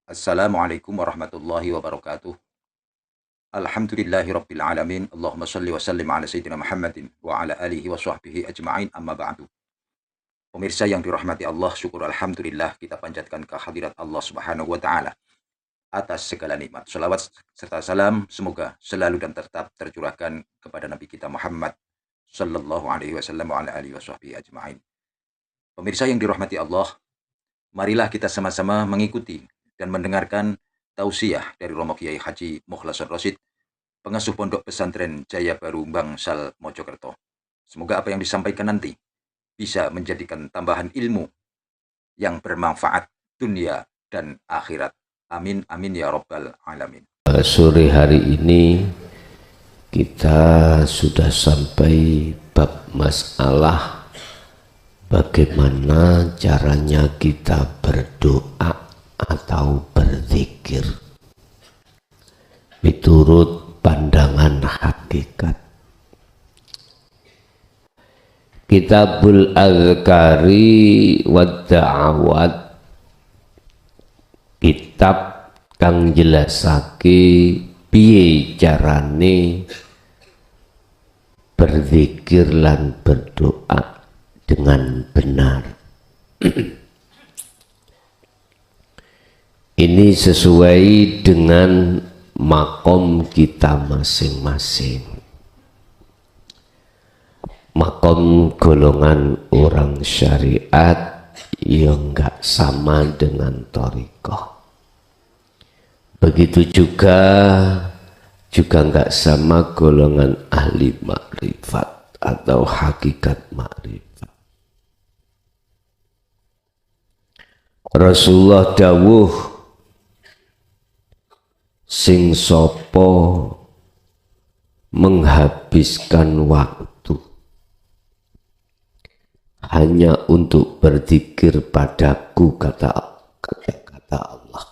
Assalamualaikum warahmatullahi wabarakatuh. Alhamdulillahi rabbil alamin. Allahumma salli wa sallim ala sayyidina Muhammadin wa ala alihi wa sahbihi ajma'in amma ba'du. Pemirsa yang dirahmati Allah, syukur alhamdulillah kita panjatkan kehadirat Allah Subhanahu wa taala atas segala nikmat. Salawat serta salam semoga selalu dan tetap tercurahkan kepada Nabi kita Muhammad sallallahu alaihi wasallam wa ala alihi wa sahbihi ajma'in. Pemirsa yang dirahmati Allah, marilah kita sama-sama mengikuti dan mendengarkan tausiah dari Romo Kiai Haji Mukhlason Rosyid, pengasuh Pondok Pesantren Jaya Baru Bangsal Mojokerto. Semoga apa yang disampaikan nanti bisa menjadikan tambahan ilmu yang bermanfaat dunia dan akhirat. Amin amin ya rabbal alamin. Sore hari ini kita sudah sampai bab masalah bagaimana caranya kita berdoa atau berzikir menurut pandangan hakikat. Kitabul Azkari wa Da'awat, kitab kang jelasake piye carane berzikir lan berdoa dengan benar. Ini sesuai dengan makom kita masing-masing. Makom golongan orang syariat yang enggak sama dengan thariqah. Begitu juga enggak sama golongan ahli makrifat atau hakikat makrifat. Rasulullah dawuh, sing sopo menghabiskan waktu hanya untuk berzikir padaku, kata Allah,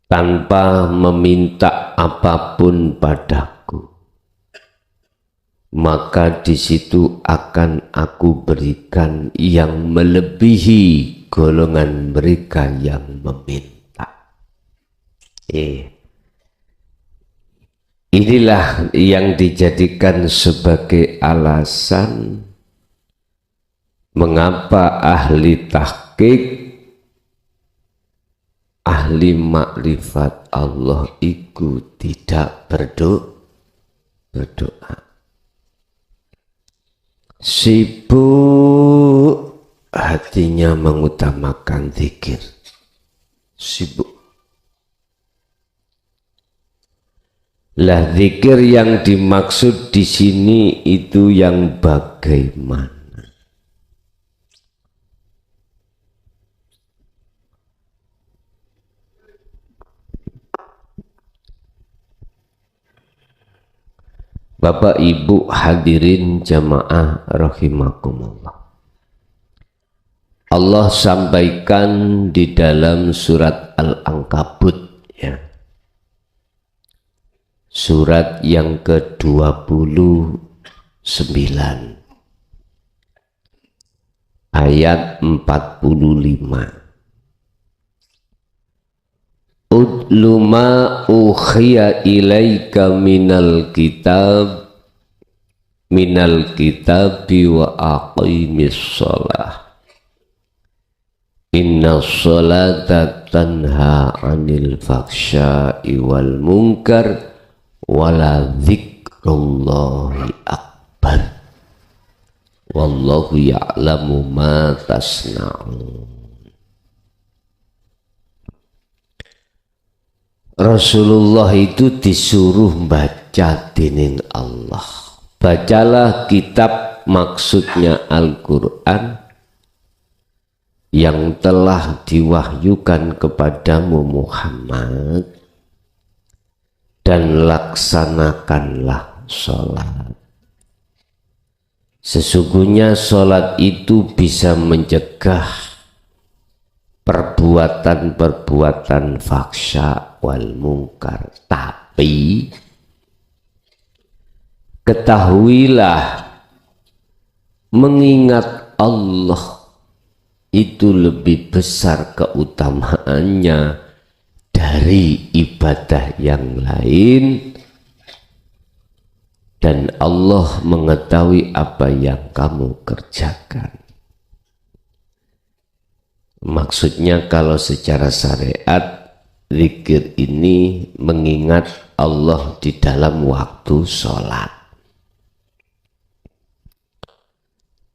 tanpa meminta apapun padaku, maka di situ akan aku berikan yang melebihi golongan mereka yang meminta. Inilah yang dijadikan sebagai alasan mengapa ahli tahqiq, ahli makrifat Allah itu tidak berdoa. Sibuk hatinya mengutamakan zikir. Sibuk. Lah zikir yang dimaksud di sini itu yang bagaimana? Bapak Ibu hadirin jamaah rahimakumullah. Allah sampaikan di dalam surat Al-Ankabut, ya. Surat yang ke-29 ayat 45. Udlu ma ukhiya ilaika minal kitabi wa aqimis shalah. Inna sholata tanha 'anil fahsya'i wal munkar wala dzikrullahi akbar wallahu ya'lamu ma tasna'un. Rasulullah itu disuruh baca dening Allah. Bacalah kitab, maksudnya Al-Quran, yang telah diwahyukan kepadamu Muhammad, dan laksanakanlah sholat. Sesungguhnya sholat itu bisa mencegah perbuatan-perbuatan fahsya wal munkar. Tapi ketahuilah, mengingat Allah itu lebih besar keutamaannya dari ibadah yang lain, dan Allah mengetahui apa yang kamu kerjakan. Maksudnya kalau secara syariat, zikir ini mengingat Allah di dalam waktu sholat.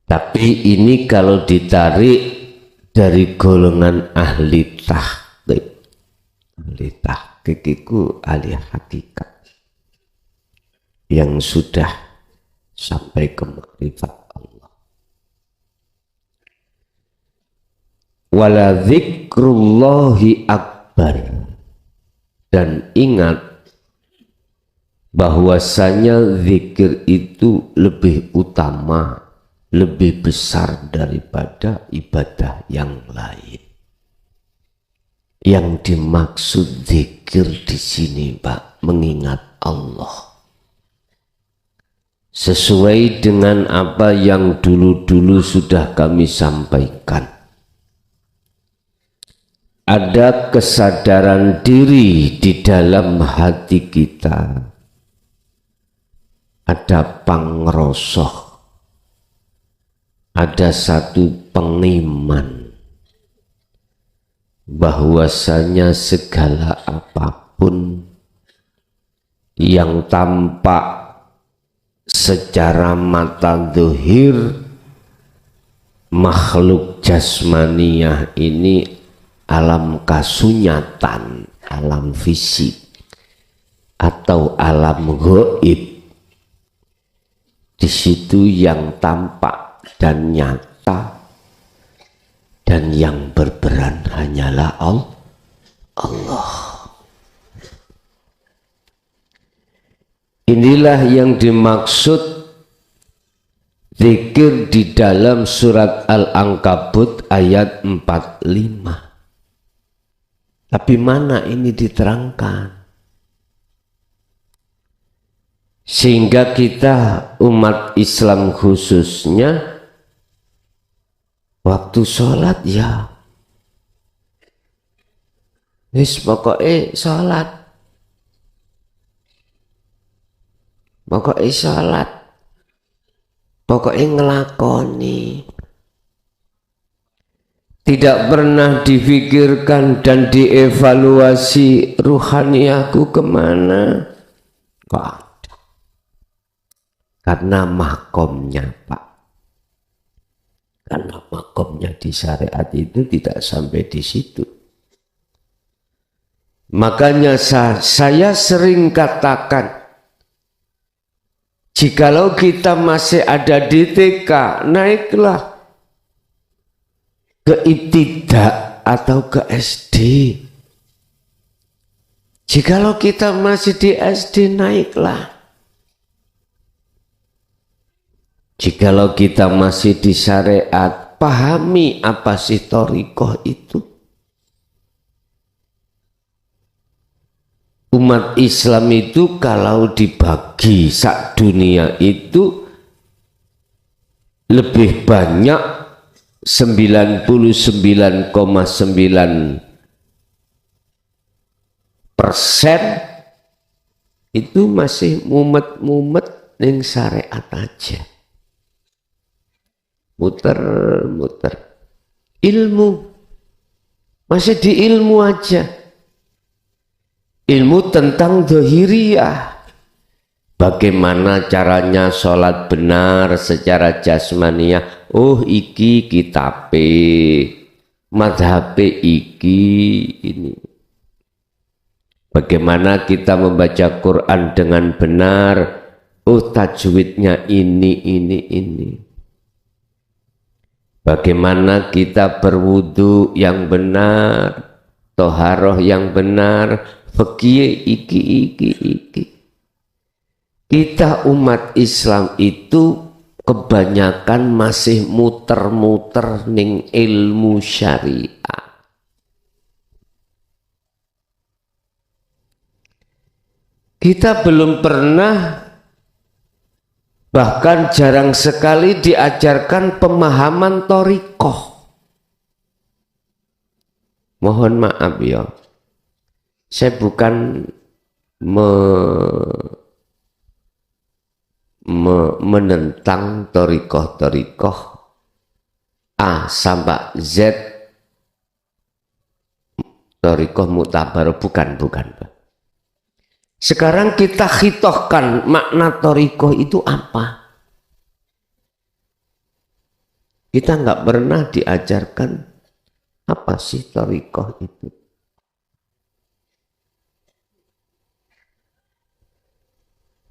Tapi ini kalau ditarik dari golongan ahli tahqiq. Ahli tahqiq itu ahli hakikat yang sudah sampai ke makrifat Allah. Wala dzikrullahi akbar. Dan ingat bahwasanya zikir itu lebih utama, lebih besar daripada ibadah yang lain. Yang dimaksud zikir di sini, Pak, mengingat Allah. Sesuai dengan apa yang dulu-dulu sudah kami sampaikan. Ada kesadaran diri di dalam hati kita. Ada pangrosoh. Ada satu pengiman bahwasanya segala apapun yang tampak secara mata zahir makhluk jasmaniyah ini alam kasunyatan, alam fisik atau alam gaib. Di situ yang tampak dan nyata dan yang berperan hanyalah Allah. Inilah yang dimaksud zikir di dalam surat Al-Ankabut ayat 45. Tapi mana ini diterangkan? Sehingga kita umat Islam khususnya waktu sholat ya wis pokoknya sholat, pokoknya ngelakoni. Tidak pernah difikirkan dan dievaluasi ruhaniahku kemana. Kok ada? Karena makomnya, Pak. Karena makomnya di syariat itu tidak sampai di situ. Makanya saya sering katakan, jikalau kita masih ada di TK, naiklah ke ibtidak atau ke SD. Jikalau kita masih di SD, naiklah. Jikalau kita masih di syariat, pahami apa sih thariqah itu. Umat Islam itu kalau dibagi sak dunia itu lebih banyak 99,9% itu masih mumet-mumet ning syariat aja. Muter-muter. Ilmu. Masih di ilmu aja. Ilmu tentang dzahiriyah. Bagaimana caranya sholat benar secara jasmaniyah. Oh iki kitabe, madhabe iki ini. Bagaimana kita membaca Quran dengan benar. Oh tajwidnya ini. Bagaimana kita berwudu yang benar, toharoh yang benar, fikih iki. Kita umat Islam itu kebanyakan masih muter-muter ning ilmu syariah. Kita belum pernah, bahkan jarang sekali diajarkan pemahaman thariqah. Mohon maaf ya, saya bukan menentang torikoh A sampai Z, torikoh muktabar, bukan. Sekarang kita khitohkan makna torikoh itu apa? Kita nggak pernah diajarkan apa sih torikoh itu.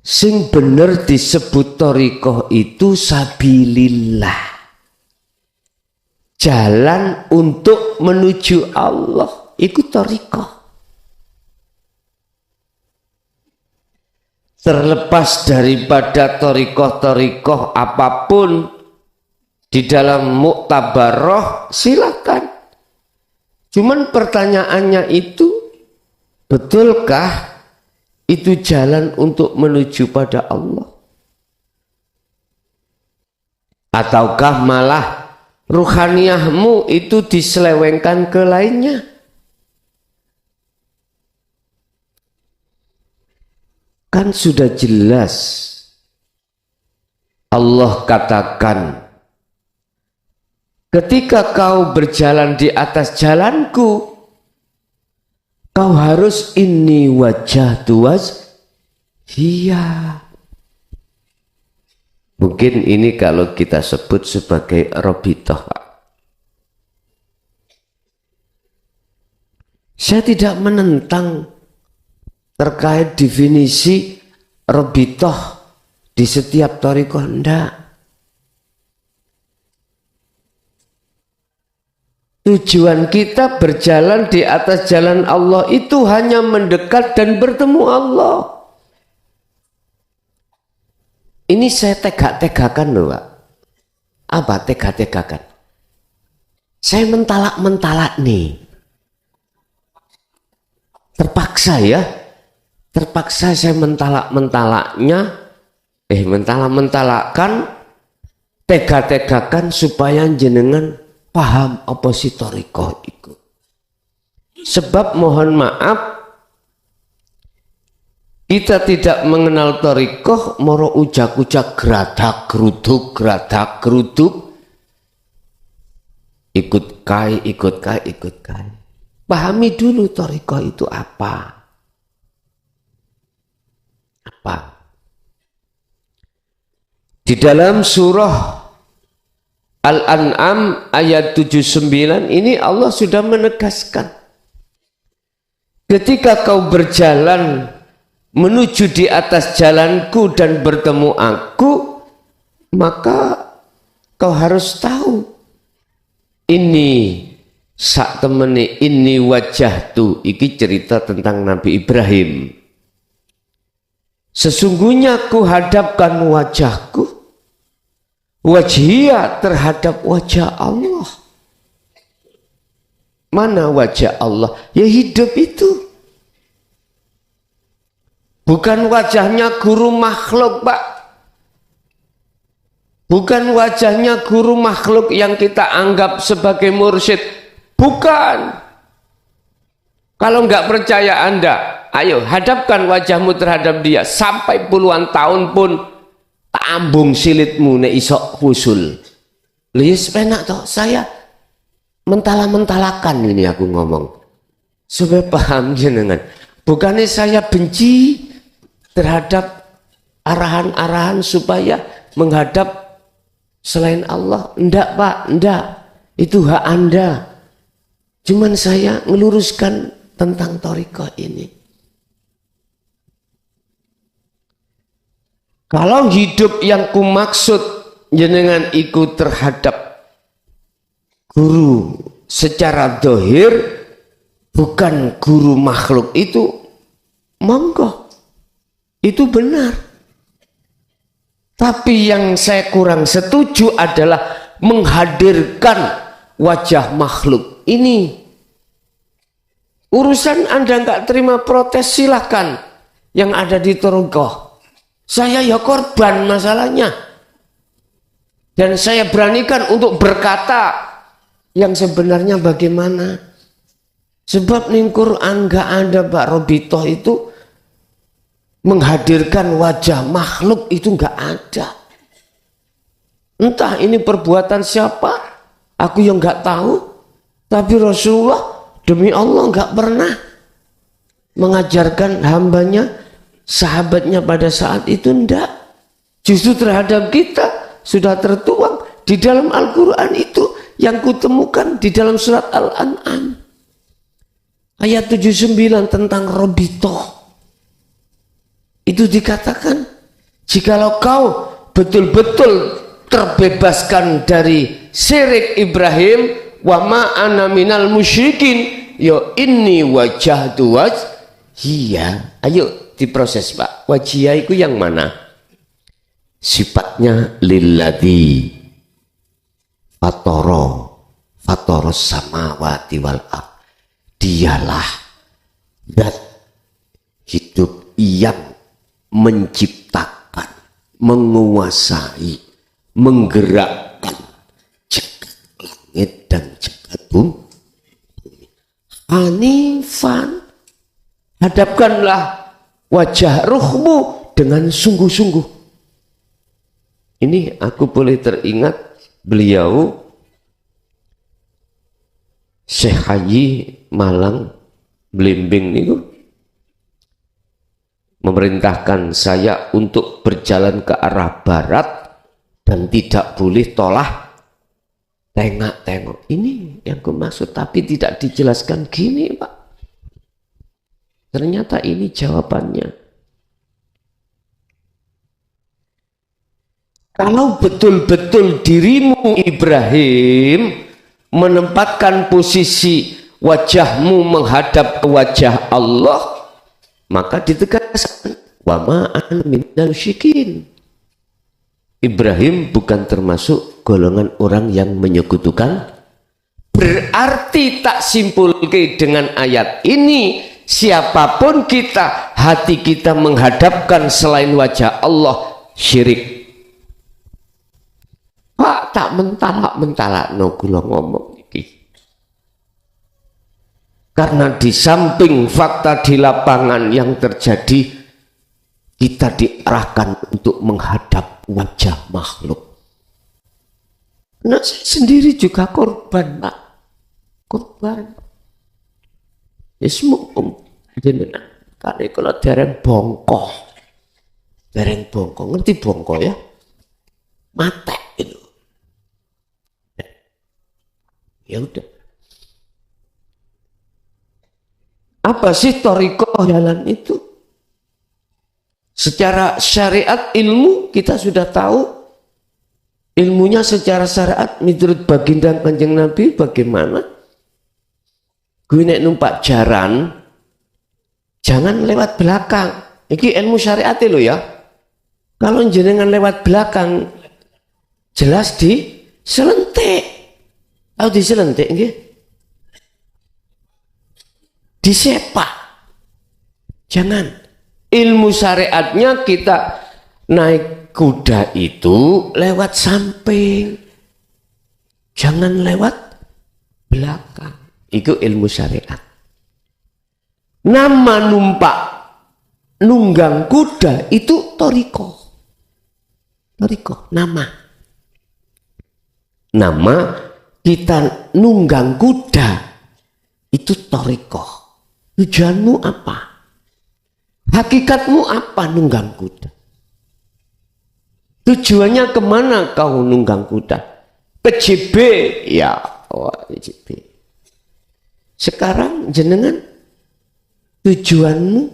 Sing bener disebut torikoh itu sabilillah, jalan untuk menuju Allah, itu torikoh. Terlepas daripada torikoh apapun di dalam muktabaroh, silakan. Cuman pertanyaannya itu, betulkah itu jalan untuk menuju pada Allah? Ataukah malah ruhaniyahmu itu diselewengkan ke lainnya? Kan sudah jelas Allah katakan, ketika kau berjalan di atas jalanku, kau harus inni wajjahtu wajhiya. Mungkin ini kalau kita sebut sebagai robitoh. Saya tidak menentang terkait definisi robitoh di setiap thariqah, enggak. Tujuan kita berjalan di atas jalan Allah itu hanya mendekat dan bertemu Allah. Ini saya tegak-tegakan loh, Pak. Apa tegak-tegakan? Saya mentalak-mentalak nih. Terpaksa ya. Terpaksa saya mentalak-mentalaknya. Mentalak-mentalakkan. Tegak-tegakan supaya jenengan paham apa sih thariqah itu. Sebab mohon maaf, kita tidak mengenal thariqah, moro ujak-ujak geradak geruduk, ikut kai. Pahami dulu thariqah itu apa. Di dalam surah Al-An'am ayat 79 ini Allah sudah menegaskan, ketika kau berjalan menuju di atas jalanku dan bertemu aku, maka kau harus tahu ini sak temene ini wajjahtu, iki cerita tentang Nabi Ibrahim. Sesungguhnya ku hadapkan wajahku, wajhiya, terhadap wajah Allah. Mana wajah Allah? Ya hidup itu. Bukan wajahnya guru makhluk, Pak. Bukan wajahnya guru makhluk yang kita anggap sebagai mursyid. Bukan. Kalau nggak percaya Anda, ayo hadapkan wajahmu terhadap dia. Sampai puluhan tahun pun ambung silitmu nek isok husul. Lius penak toh, saya mentala-mentalakan ini aku ngomong. Supaya paham jenengan. Bukannya saya benci terhadap arahan-arahan supaya menghadap selain Allah. Enggak, Pak, enggak. Itu hak Anda. Cuman saya meluruskan tentang thariqah ini. Kalau hidup yang kumaksud jenengan ikut terhadap guru secara dohir, bukan guru makhluk, itu monggo, itu benar. Tapi yang saya kurang setuju adalah menghadirkan wajah makhluk. Ini urusan Anda nggak terima protes, silahkan. Yang ada di thariqah. Saya ya korban masalahnya. Dan saya beranikan untuk berkata yang sebenarnya bagaimana. Sebab ning Quran nggak ada Pak Robitoh itu menghadirkan wajah makhluk, itu nggak ada. Entah ini perbuatan siapa, aku yang nggak tahu. Tapi Rasulullah demi Allah nggak pernah mengajarkan hambanya, sahabatnya pada saat itu, ndak. Justru terhadap kita sudah tertuang di dalam Al-Quran itu yang kutemukan di dalam surat Al-An'am. Ayat 79 tentang Robitoh. Itu dikatakan, jikalau kau betul-betul terbebaskan dari syirik Ibrahim, wa ma ana minal musyrikin, yo inni wajahtu wajhiya. Ayo diproses Pak. Wajhiya itu yang mana? Sifatnya lilladzi fatoros samawati wal ardh. Dialah zat hidup yang menciptakan, menguasai, menggerakkan jagat langit dan jagat bumi. Hanifan, hadapkanlah wajah ruhmu dengan sungguh-sungguh. Ini aku boleh teringat beliau Syekh Haji Malang Blimbing itu memerintahkan saya untuk berjalan ke arah barat dan tidak boleh tolak tengok-tengok. Ini yang aku maksud, tapi tidak dijelaskan gini Pak. Ternyata ini jawabannya. Kalau betul-betul dirimu Ibrahim menempatkan posisi wajahmu menghadap ke wajah Allah, maka ditegaskan wa ma ana minal musyrikin. Ibrahim bukan termasuk golongan orang yang menyekutukan. Berarti tak simpulkan dengan ayat ini, siapapun kita, hati kita menghadapkan selain wajah Allah, syirik. Pak tak mentalak no kula ngomong iki. Karena di samping fakta di lapangan yang terjadi, kita diarahkan untuk menghadap wajah makhluk. Nah, saya sendiri juga korban, Pak. Korban. Ya semua jenengan kali kalau dereng bongkoh. Dereng bongkoh, ngerti bongkoh ya? Matek itu. Ya udah. Apa sih thariqah jalan itu? Secara syariat ilmu kita sudah tahu. Ilmunya secara syariat menurut baginda Kanjeng Nabi bagaimana? Gue nek numpak jaran jangan lewat belakang. Iki ilmu syariat lo ya. Kalau jenengan lewat belakang jelas di selentik. Tahu diselentik nggih? Disepak. Jangan. Ilmu syariatnya kita naik kuda itu lewat samping. Jangan lewat belakang. Itu ilmu syariat. Nama numpak nunggang kuda itu thariqah. Thariqah nama. Nama kita nunggang kuda itu thariqah. Tujuanmu apa? Hakikatmu apa nunggang kuda? Tujuannya kemana kau nunggang kuda? Ke JB ya, JB. Sekarang jenengan tujuanmu,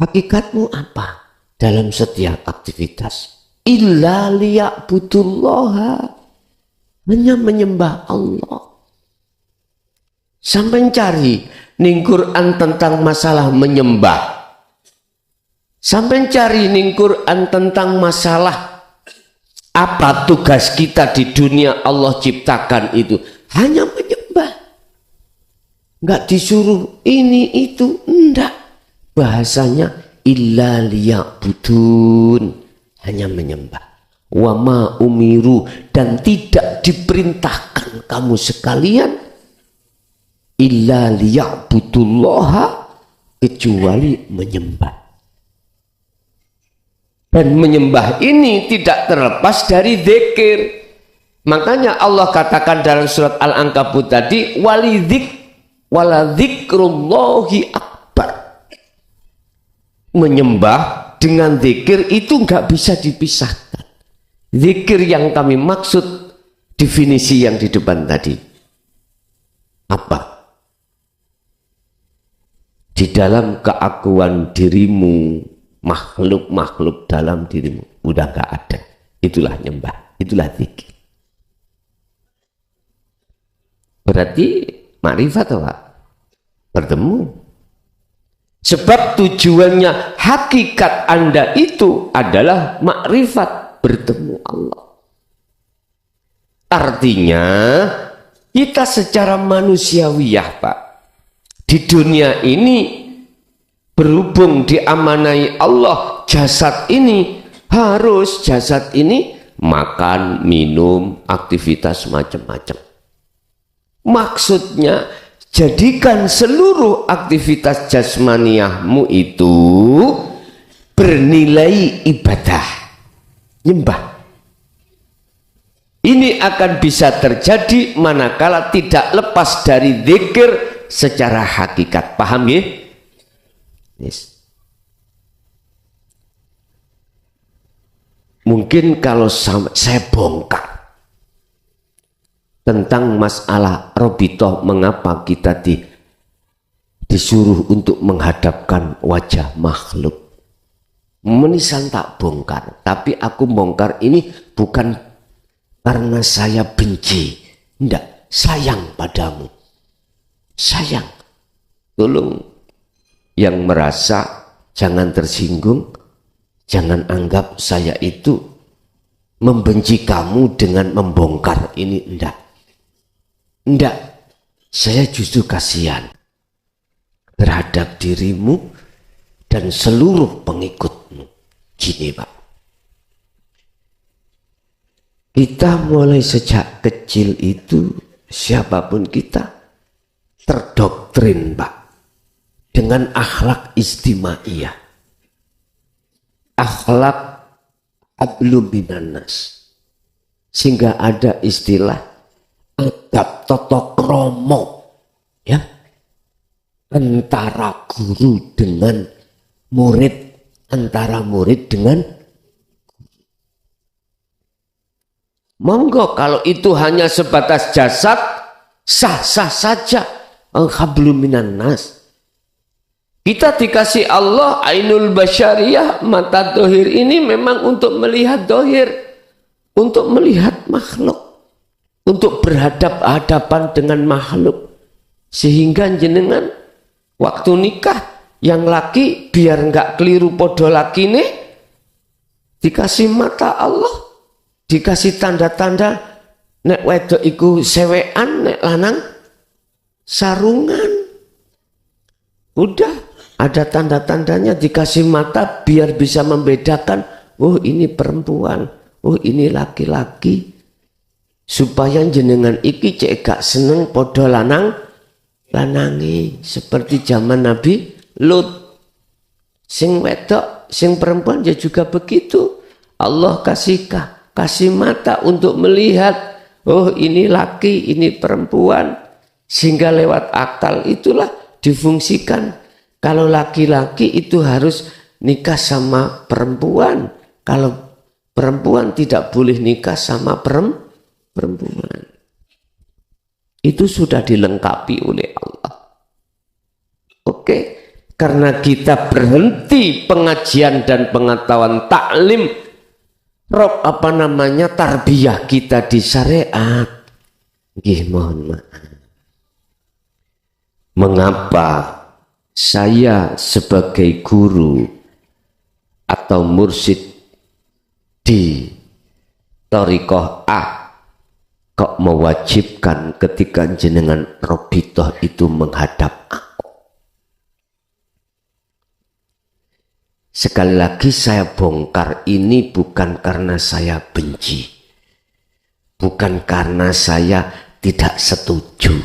hakikatmu apa dalam setiap aktivitas? Illa liya'budullaha. Hanya menyembah Allah. Sampai cari ning Quran tentang masalah menyembah. Sampai cari ning Quran tentang masalah apa tugas kita di dunia Allah ciptakan itu. Hanya menyembah. Enggak disuruh ini itu, enggak. Bahasanya illa liya'budun. Hanya menyembah. Wa ma umiru, dan tidak diperintahkan kamu sekalian illa liya'budullaha, kecuali menyembah. Dan menyembah ini tidak terlepas dari zikir. Makanya Allah katakan dalam surat Al-Ankabut tadi, waladzikrullahi akbar. Menyembah dengan zikir itu nggak bisa dipisahkan. Zikir yang kami maksud definisi yang di depan tadi. Apa? Di dalam keakuan dirimu, makhluk-makhluk dalam dirimu udah nggak ada. Itulah nyembah, itulah zikir. Berarti makrifat apa? Bertemu. Sebab tujuannya hakikat Anda itu adalah makrifat, bertemu Allah. Artinya kita secara manusiawiyah, Pak, di dunia ini berhubung diamanai Allah, jasad ini makan, minum, aktivitas macam-macam. Maksudnya jadikan seluruh aktivitas jasmaniahmu itu bernilai ibadah, nyembah. Ini akan bisa terjadi manakala tidak lepas dari zikir secara hakikat. Paham ya? Yes. Mungkin kalau saya bongkar tentang masalah Robitoh, mengapa kita disuruh untuk menghadapkan wajah makhluk. Menisan tak bongkar, tapi aku bongkar ini bukan karena saya benci, enggak, sayang padamu. Sayang. Tolong yang merasa jangan tersinggung, jangan anggap saya itu membenci kamu dengan membongkar ini, enggak. Enggak, saya justru kasihan terhadap dirimu dan seluruh pengikutmu. Gini Pak, kita mulai sejak kecil itu, siapapun kita, terdoktrin Pak, dengan akhlak istimaiyah, akhlak hablum minannas, sehingga ada istilah adab tata krama, ya, antara guru dengan murid, antara murid dengan monggo. Kalau itu hanya sebatas jasad, sah-sah saja. Hablum minannas. Kita dikasih Allah ainul basyariyah, mata dohir ini memang untuk melihat dohir, untuk melihat makhluk, untuk berhadap-hadapan dengan makhluk. Sehingga jenengan waktu nikah, yang laki biar enggak keliru podo laki nih, dikasih mata Allah, dikasih tanda-tanda, nek wedok iku sewean, nek lanang sarungan. Udah ada tanda-tandanya, dikasih mata biar bisa membedakan, oh ini perempuan, oh ini laki-laki. Supaya jenengan iki cek gak seneng podo lanangi, seperti zaman Nabi Lut. Sing wedok, sing perempuan ya juga begitu. Allah kasih mata untuk melihat, oh ini laki, ini perempuan. Sehingga lewat akal itulah difungsikan. Kalau laki-laki itu harus nikah sama perempuan. Kalau perempuan tidak boleh nikah sama perempuan. Itu sudah dilengkapi oleh Allah. Oke, karena kita berhenti pengajian dan pengetahuan taklim, tarbiyah kita di syariat. Mohon maaf. Mengapa saya sebagai guru atau mursyid di thariqah A kok mewajibkan ketika jenengan Robitoh itu menghadap aku? Sekali lagi saya bongkar, ini bukan karena saya benci, bukan karena saya tidak setuju,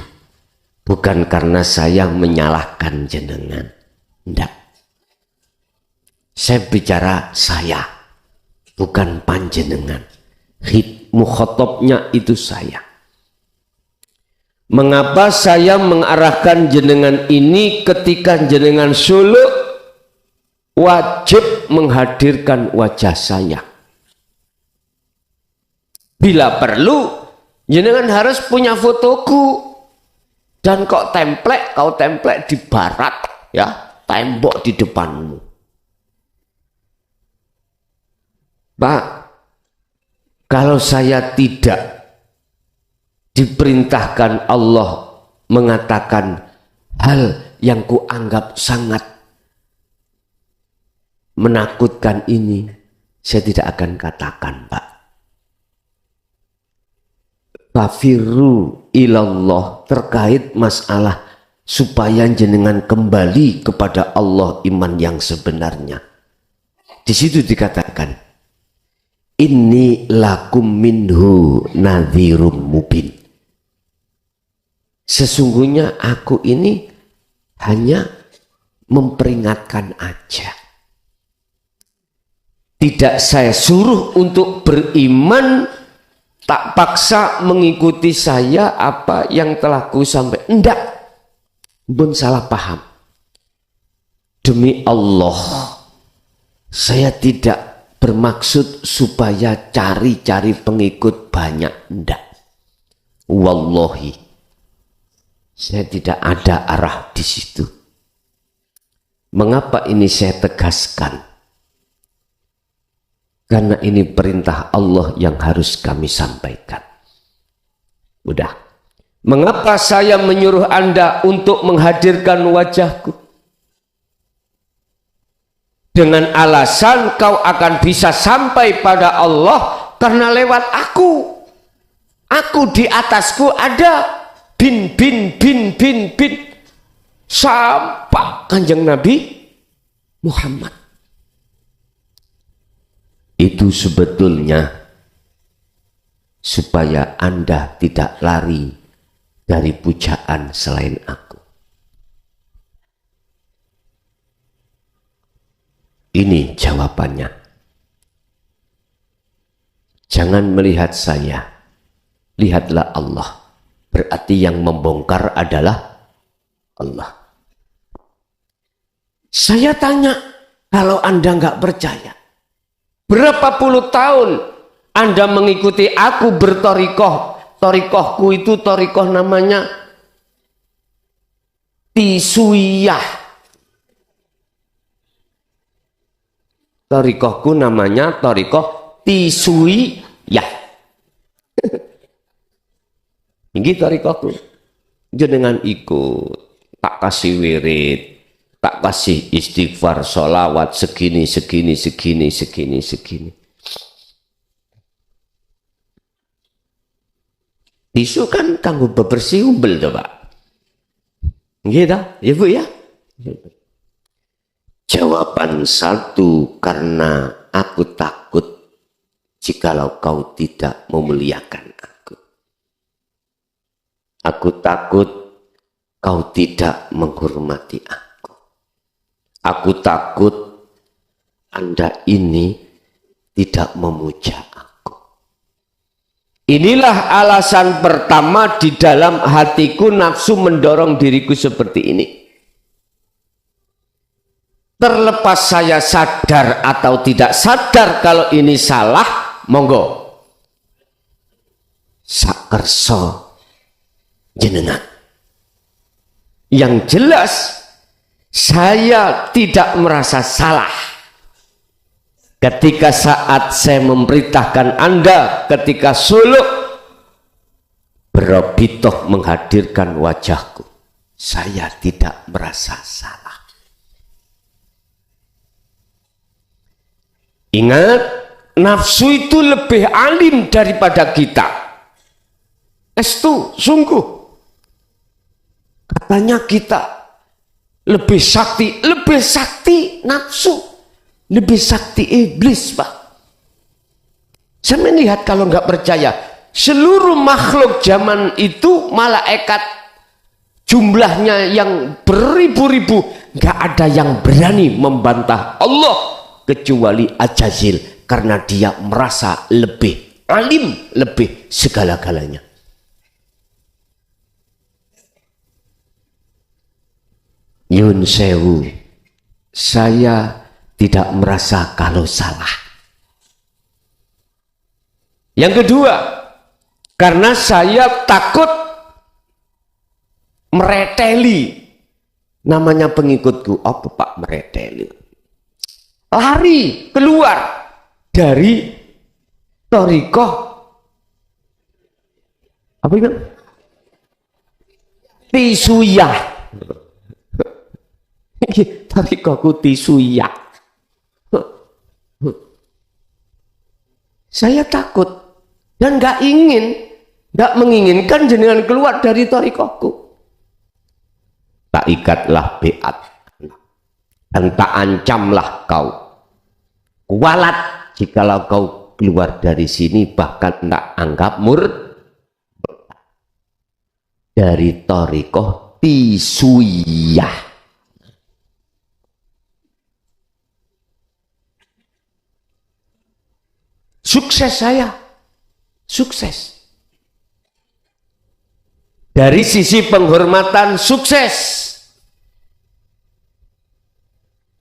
Bukan karena saya menyalahkan jenengan. Tidak. Saya bicara saya, bukan panjenengan. Mukhatabnya itu saya. Mengapa saya mengarahkan jenengan ini ketika jenengan suluk wajib menghadirkan wajah saya? Bila perlu, jenengan harus punya fotoku. Dan kau template di barat, ya, tembok di depanmu. Pak, kalau saya tidak diperintahkan Allah mengatakan hal yang kuanggap sangat menakutkan ini, saya tidak akan katakan, Pak. Fafirru ilallah, terkait masalah supaya jenengan kembali kepada Allah iman yang sebenarnya. Di situ dikatakan, inni lakum minhu nadhirum mubin. Sesungguhnya aku ini hanya memperingatkan aja. Tidak saya suruh untuk beriman, tak paksa mengikuti saya apa yang telah ku sampai. Enggak, pun salah paham. Demi Allah, saya tidak bermaksud supaya cari-cari pengikut banyak. Enggak. Wallahi, saya tidak ada arah di situ. Mengapa ini saya tegaskan? Karena ini perintah Allah yang harus kami sampaikan. Udah. Mengapa saya menyuruh Anda untuk menghadirkan wajahku? Dengan alasan kau akan bisa sampai pada Allah karena lewat aku. Aku di atasku ada bin. Sampai Kanjeng Nabi Muhammad. Itu sebetulnya supaya Anda tidak lari dari pujaan selain aku. Ini jawabannya. Jangan melihat saya, lihatlah Allah. Berarti yang membongkar adalah Allah. Saya tanya, kalau Anda nggak percaya, berapa puluh tahun Anda mengikuti aku bertorikoh? Torikohku itu torikoh namanya Tisuiyah. Torikohku namanya torikoh Tisuiyah. Ini torikohku. Jenengan ikut, tak kasih wirid, tak kasih istighfar, sholawat segini. Tisu kan kanggo bebersih umbel tuh, Pak. Gitu, ya Bu ya. Jawaban satu, karena aku takut jikalau kau tidak memuliakan aku. Aku takut kau tidak menghormati aku. Aku takut Anda ini tidak memuja aku. Inilah alasan pertama di dalam hatiku nafsu mendorong diriku seperti ini. Terlepas saya sadar atau tidak sadar kalau ini salah, monggo. Sakerso jenengan. Yang jelas saya tidak merasa salah ketika saat saya memerintahkan Anda ketika suluk berobitoh menghadirkan wajahku. Saya tidak merasa salah. Ingat, nafsu itu lebih alim daripada kita. Estu, sungguh. Katanya kita lebih sakti nafsu, lebih sakti iblis, Pak. Saya melihat kalau nggak percaya, seluruh makhluk zaman itu malaikat jumlahnya yang beribu-ribu, nggak ada yang berani membantah Allah kecuali Ajazil, karena dia merasa lebih alim, lebih segala-galanya. Yun sewu, saya tidak merasa kalau salah. Yang kedua, karena saya takut mereteli. Namanya pengikutku, apa Pak mereteli? Lari keluar dari thariqah, apa itu? Tisuyah. Thariqahku tisuyah. Saya takut dan nggak menginginkan jenengan keluar dari thariqahku. Tak ikatlah beat dan tak ancamlah kau. Kualat jikalau kau keluar dari sini, bahkan tak anggap dari thariqah tisuyah. Sukses saya, sukses. Dari sisi penghormatan sukses.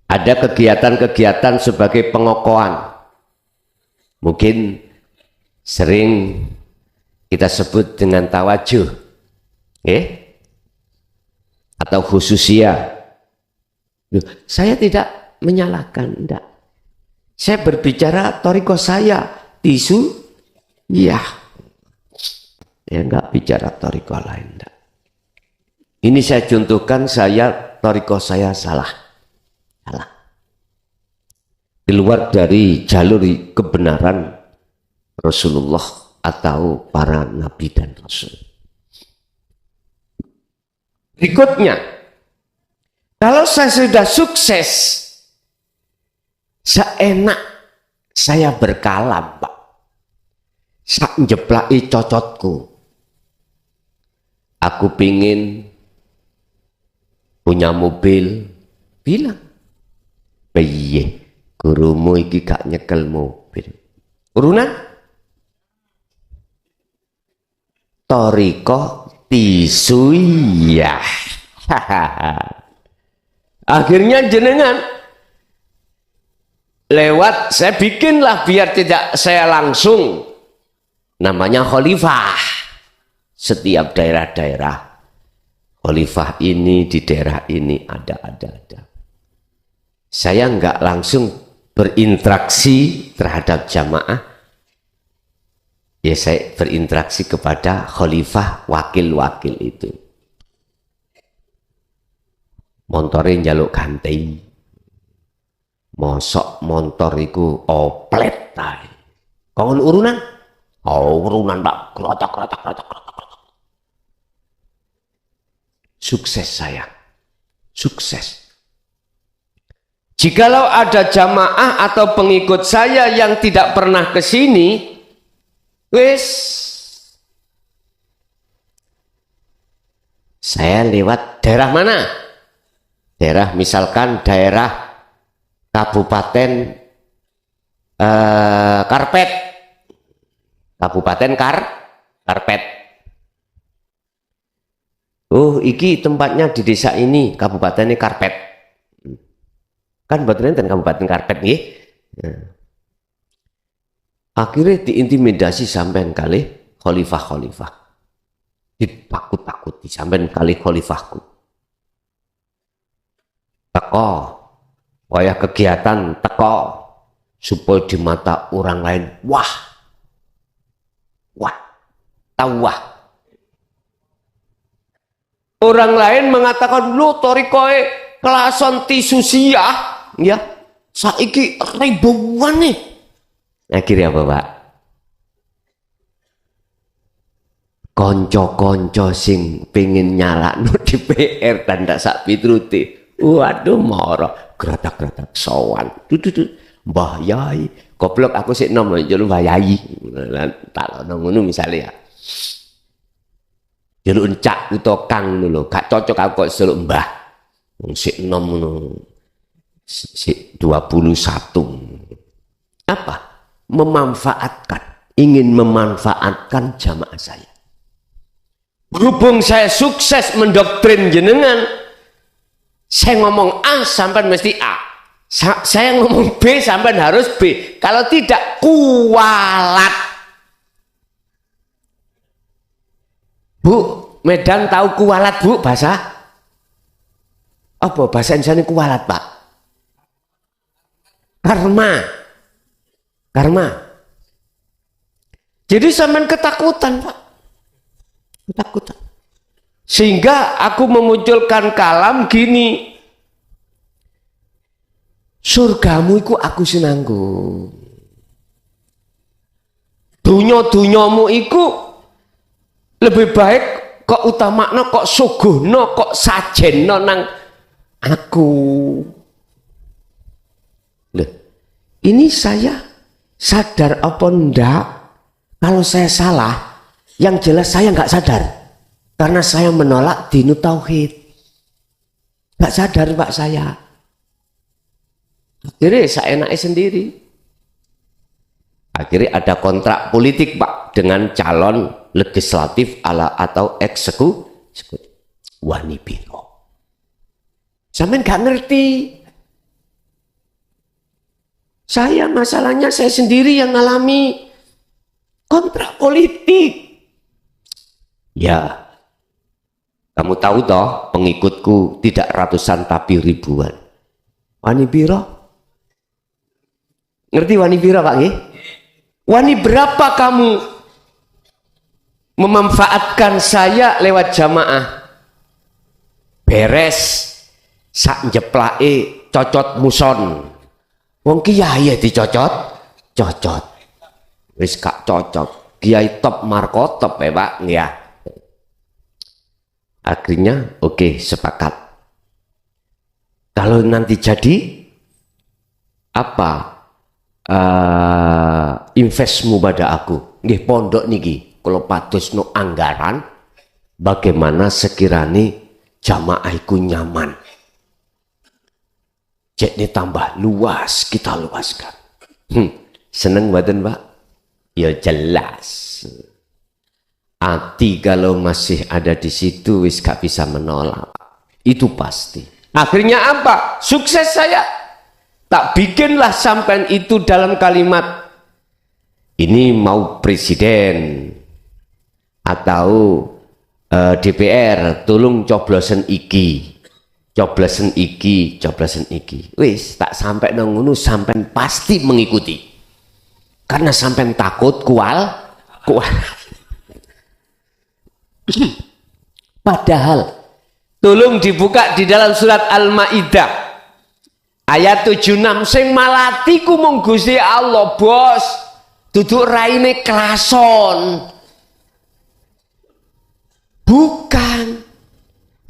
Ada kegiatan-kegiatan sebagai pengokohan. Mungkin sering kita sebut dengan tawajuh, atau khususiyah. Saya tidak menyalahkan, enggak. Saya berbicara thariqah saya, tisu, ya enggak bicara thariqah lain, enggak. Ini saya contohkan, saya thariqah saya salah. Keluar dari jalur kebenaran Rasulullah atau para nabi dan rasul. Berikutnya, kalau saya sudah sukses, seenak saya berkalam, Pak. Sak njeplaki cocotku. Aku pingin punya mobil, bilang, piye gurumu iki gak nyekel mobil. Urunan thariqah tisuyah. Akhirnya jenengan lewat, saya bikinlah biar tidak saya langsung, namanya khalifah. Setiap daerah-daerah khalifah ini, di daerah ini ada. Saya nggak langsung berinteraksi terhadap jamaah, ya saya berinteraksi kepada khalifah, wakil-wakil itu. Montore njaluk ganti, mosok montor iku oplet tae. Kon urunan? Oh, urunan Pak, krotak. Sukses saya. Sukses. Jikalau ada jamaah atau pengikut saya yang tidak pernah ke sini, wis saya lewat daerah mana? Daerah misalkan daerah Kabupaten Karpet. Kabupaten Karpet. Oh, iki tempatnya di desa ini, kabupatennya Karpet. Kan betul kan Kabupaten Karpet nggih. Akhirnya diintimidasi sampean kali khalifah. Ditakut-takuti sampean kali khalifahku. Teko, wayah kegiatan teko supaya di mata orang lain wah, tawah. Orang lain mengatakan lo thariqah kelason tisusiyah, ya saiki ribuan nih. Akhirnya apa Pak? Konco-konco sing pengen nyalakno DPR tanda sak pitruti. Waduh moro gratak-gratak sowan. Mbah Yai, goblok aku sik nom njol Mbah Yai. Tak ngono misale ya. Jaluk encak utawa kang lho, gak cocok aku kok seluk mbah. Wong sik enom ngono. Sik 21. Apa? Memanfaatkan, ingin memanfaatkan jamaah saya. Berhubung saya sukses mendoktrin jenengan, saya ngomong A sampai mesti A. Saya ngomong B sampai harus B. Kalau tidak kualat. Bu, Medan tahu kualat bu bahasa? Apa bahasa Indonesia kualat pak? Karma. Jadi sampean ketakutan pak. Ketakutan. Sehingga aku memunculkan kalam gini. Surgamu iku aku sinanggung. Dunyo-dunyomu iku lebih baik kok utamakno, kok suguhno, kok sajenno nang aku. Loh, ini saya sadar apa ndak? Kalau saya salah, yang jelas saya nggak sadar. Karena saya menolak dinu tauhid. Nggak sadar pak saya. Akhirnya saya enaknya sendiri. Akhirnya ada kontrak politik pak dengan calon legislatif atau eksekutif. Wani Biro. Sampean nggak ngerti. Saya masalahnya saya sendiri yang ngalami kontrak politik. Ya, kamu tahu toh pengikutku tidak ratusan tapi ribuan. Wani Biro? Ngerti Wani Biro Pak nggih? Wani berapa kamu memanfaatkan saya lewat jamaah? Beres sak jeplake cocot muson. Wong kiai dicocot, cocot. Wis gak cocok. Kiai top markotop ya Pak, ya. Akhirnya oke, sepakat. Kalau nanti jadi apa investmu pada aku? Nggih pondok niki, kalau patusno anggaran bagaimana sekiranya jamaah iku nyaman. Jadi tambah luas, kita luaskan. Seneng badan Pak? Ya jelas. Hati kalau masih ada di situ wis gak bisa menolak. Itu pasti. Akhirnya apa? Sukses saya. Tak bikinlah sampai itu dalam kalimat. Ini mau presiden atau DPR, tolong coblosan iki. Coblosan iki, coblosan iki. Wis tak sampai nang ngono sampean pasti mengikuti. Karena sampean takut kual. Padahal tolong dibuka di dalam surat Al-Maidah ayat 76, sing malati ku mung Gusti Allah, Bos. Duduk raine klason. Bukan.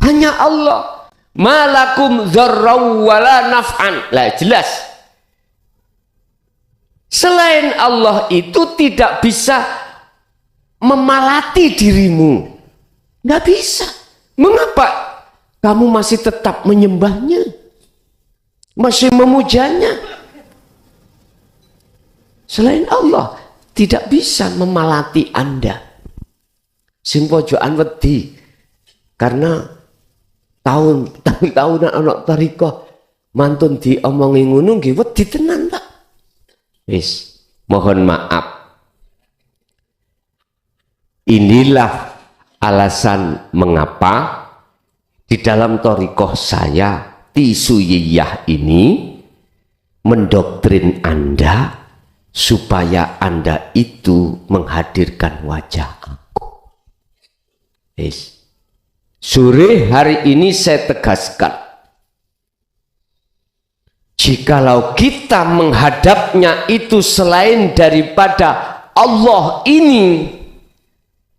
Hanya Allah. Malakum dzarraw wala naf'an. Lah jelas. Selain Allah itu tidak bisa memalati dirimu. Nggak bisa. Mengapa kamu masih tetap menyembahnya? Masih memujanya? Selain Allah tidak bisa memalati Anda. Sing pojokan wedi. Karena tahun-tahun anak tarika mantun diomongi ngono nggih wedi tenan Pak. Wis, mohon maaf. Inilah alasan mengapa di dalam thariqah saya Tisuyiyah ini mendoktrin Anda supaya Anda itu menghadirkan wajah aku. Wis. Sore hari ini saya tegaskan, jikalau kita menghadapnya itu selain daripada Allah ini,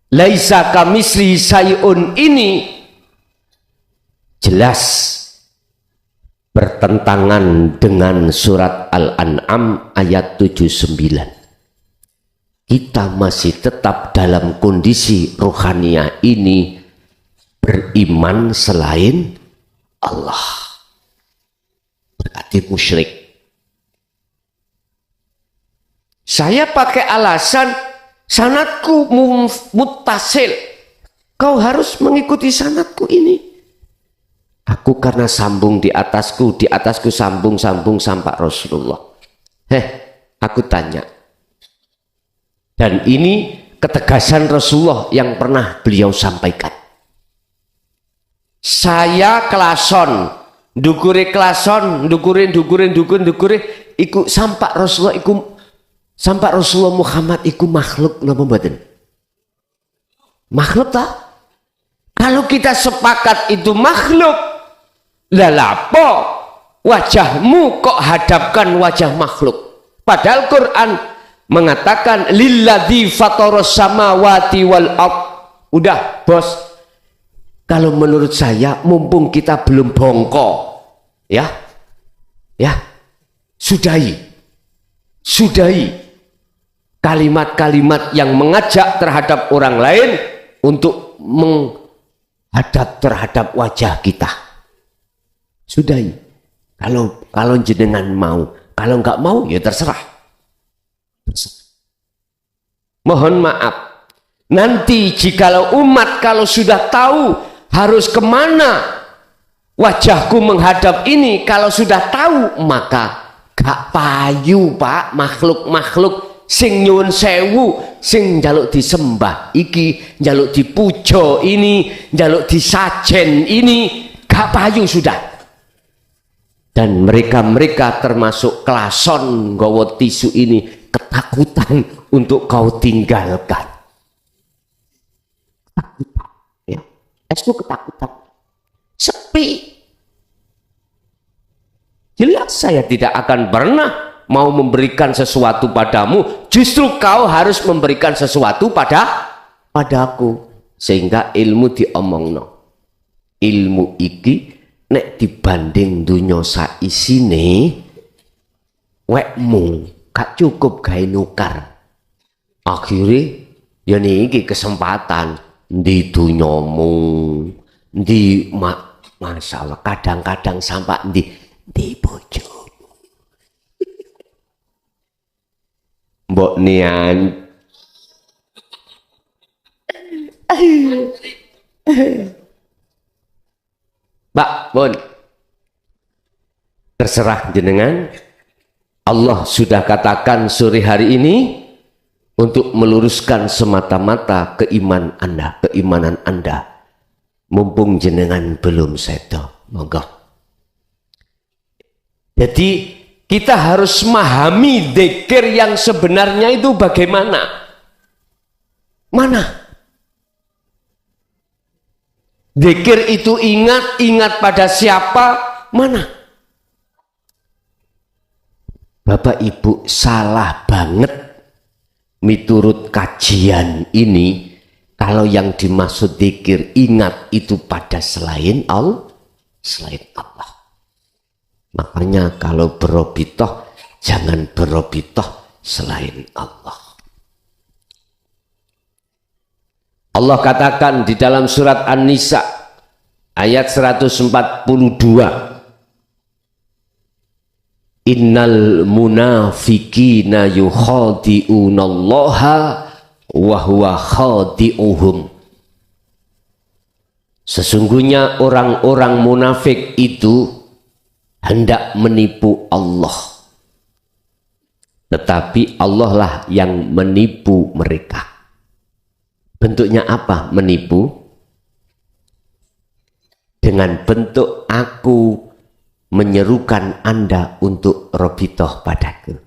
laisa kamisli sayun ini, jelas bertentangan dengan surat Al-An'am ayat 79. Kita masih tetap dalam kondisi rohaniah ini beriman selain Allah, berarti musyrik. Saya pakai alasan sanadku muttasil, kau harus mengikuti sanadku ini. Aku karena sambung di atasku sambung sampai Rasulullah. Aku tanya. Dan ini ketegasan Rasulullah yang pernah beliau sampaikan. Saya kelason, dukure kelason, dukure, iku sampai Rasulullah Muhammad iku makhluk napa mboten? Makhluk tak? Kalau kita sepakat itu makhluk, lalapo wajahmu kok hadapkan wajah makhluk? Padahal Quran mengatakan lilladzi fataros samawati wal ard. Udah, bos. Kalau menurut saya mumpung kita belum bongko, ya. Sudahi kalimat-kalimat yang mengajak terhadap orang lain untuk menghadap terhadap wajah kita. Sudahi. Kalau jenengan mau, kalau nggak mau ya terserah. Mohon maaf, nanti jikalau umat kalau sudah tahu harus kemana wajahku menghadap ini, kalau sudah tahu maka gak payu pak makhluk sing nyuwun sewu, sing njaluk disembah iki, njaluk dipuja ini, njaluk disajen ini, gak payu sudah. Dan mereka termasuk kelason nggawa tisu ini ketakutan untuk kau tinggalkan. Ketakutan, ya. Itu ketakutan. Sepi. Jelas saya tidak akan pernah mau memberikan sesuatu padamu. Justru kau harus memberikan sesuatu padaku. Sehingga ilmu diomongno. Ilmu iki nek dibanding dunya saisine wekmu gak cukup gawe nukar. Akhirnya ya niki kesempatan di dunyamu, di masalah kadang-kadang sampai di bojomu. Mbok nian Mbak, Bun, terserah jenengan. Allah sudah katakan sore hari ini untuk meluruskan semata-mata keimanan Anda. Mumpung jenengan belum sedo, monggo. Jadi kita harus memahami dzikir yang sebenarnya itu bagaimana. Mana? Dzikir itu ingat pada siapa? Mana? Bapak Ibu salah banget miturut kajian ini kalau yang dimaksud dzikir ingat itu pada selain Allah. Makanya kalau berobitoh jangan berobitoh selain Allah. Allah katakan di dalam surat An-Nisa ayat 142, Innal munafiqina yukhadi'unallaha wa huwa khadi'uhum. Sesungguhnya orang-orang munafik itu hendak menipu Allah, tetapi Allah lah yang menipu mereka. Bentuknya apa menipu? Dengan bentuk aku menyerukan Anda untuk robitoh padaku.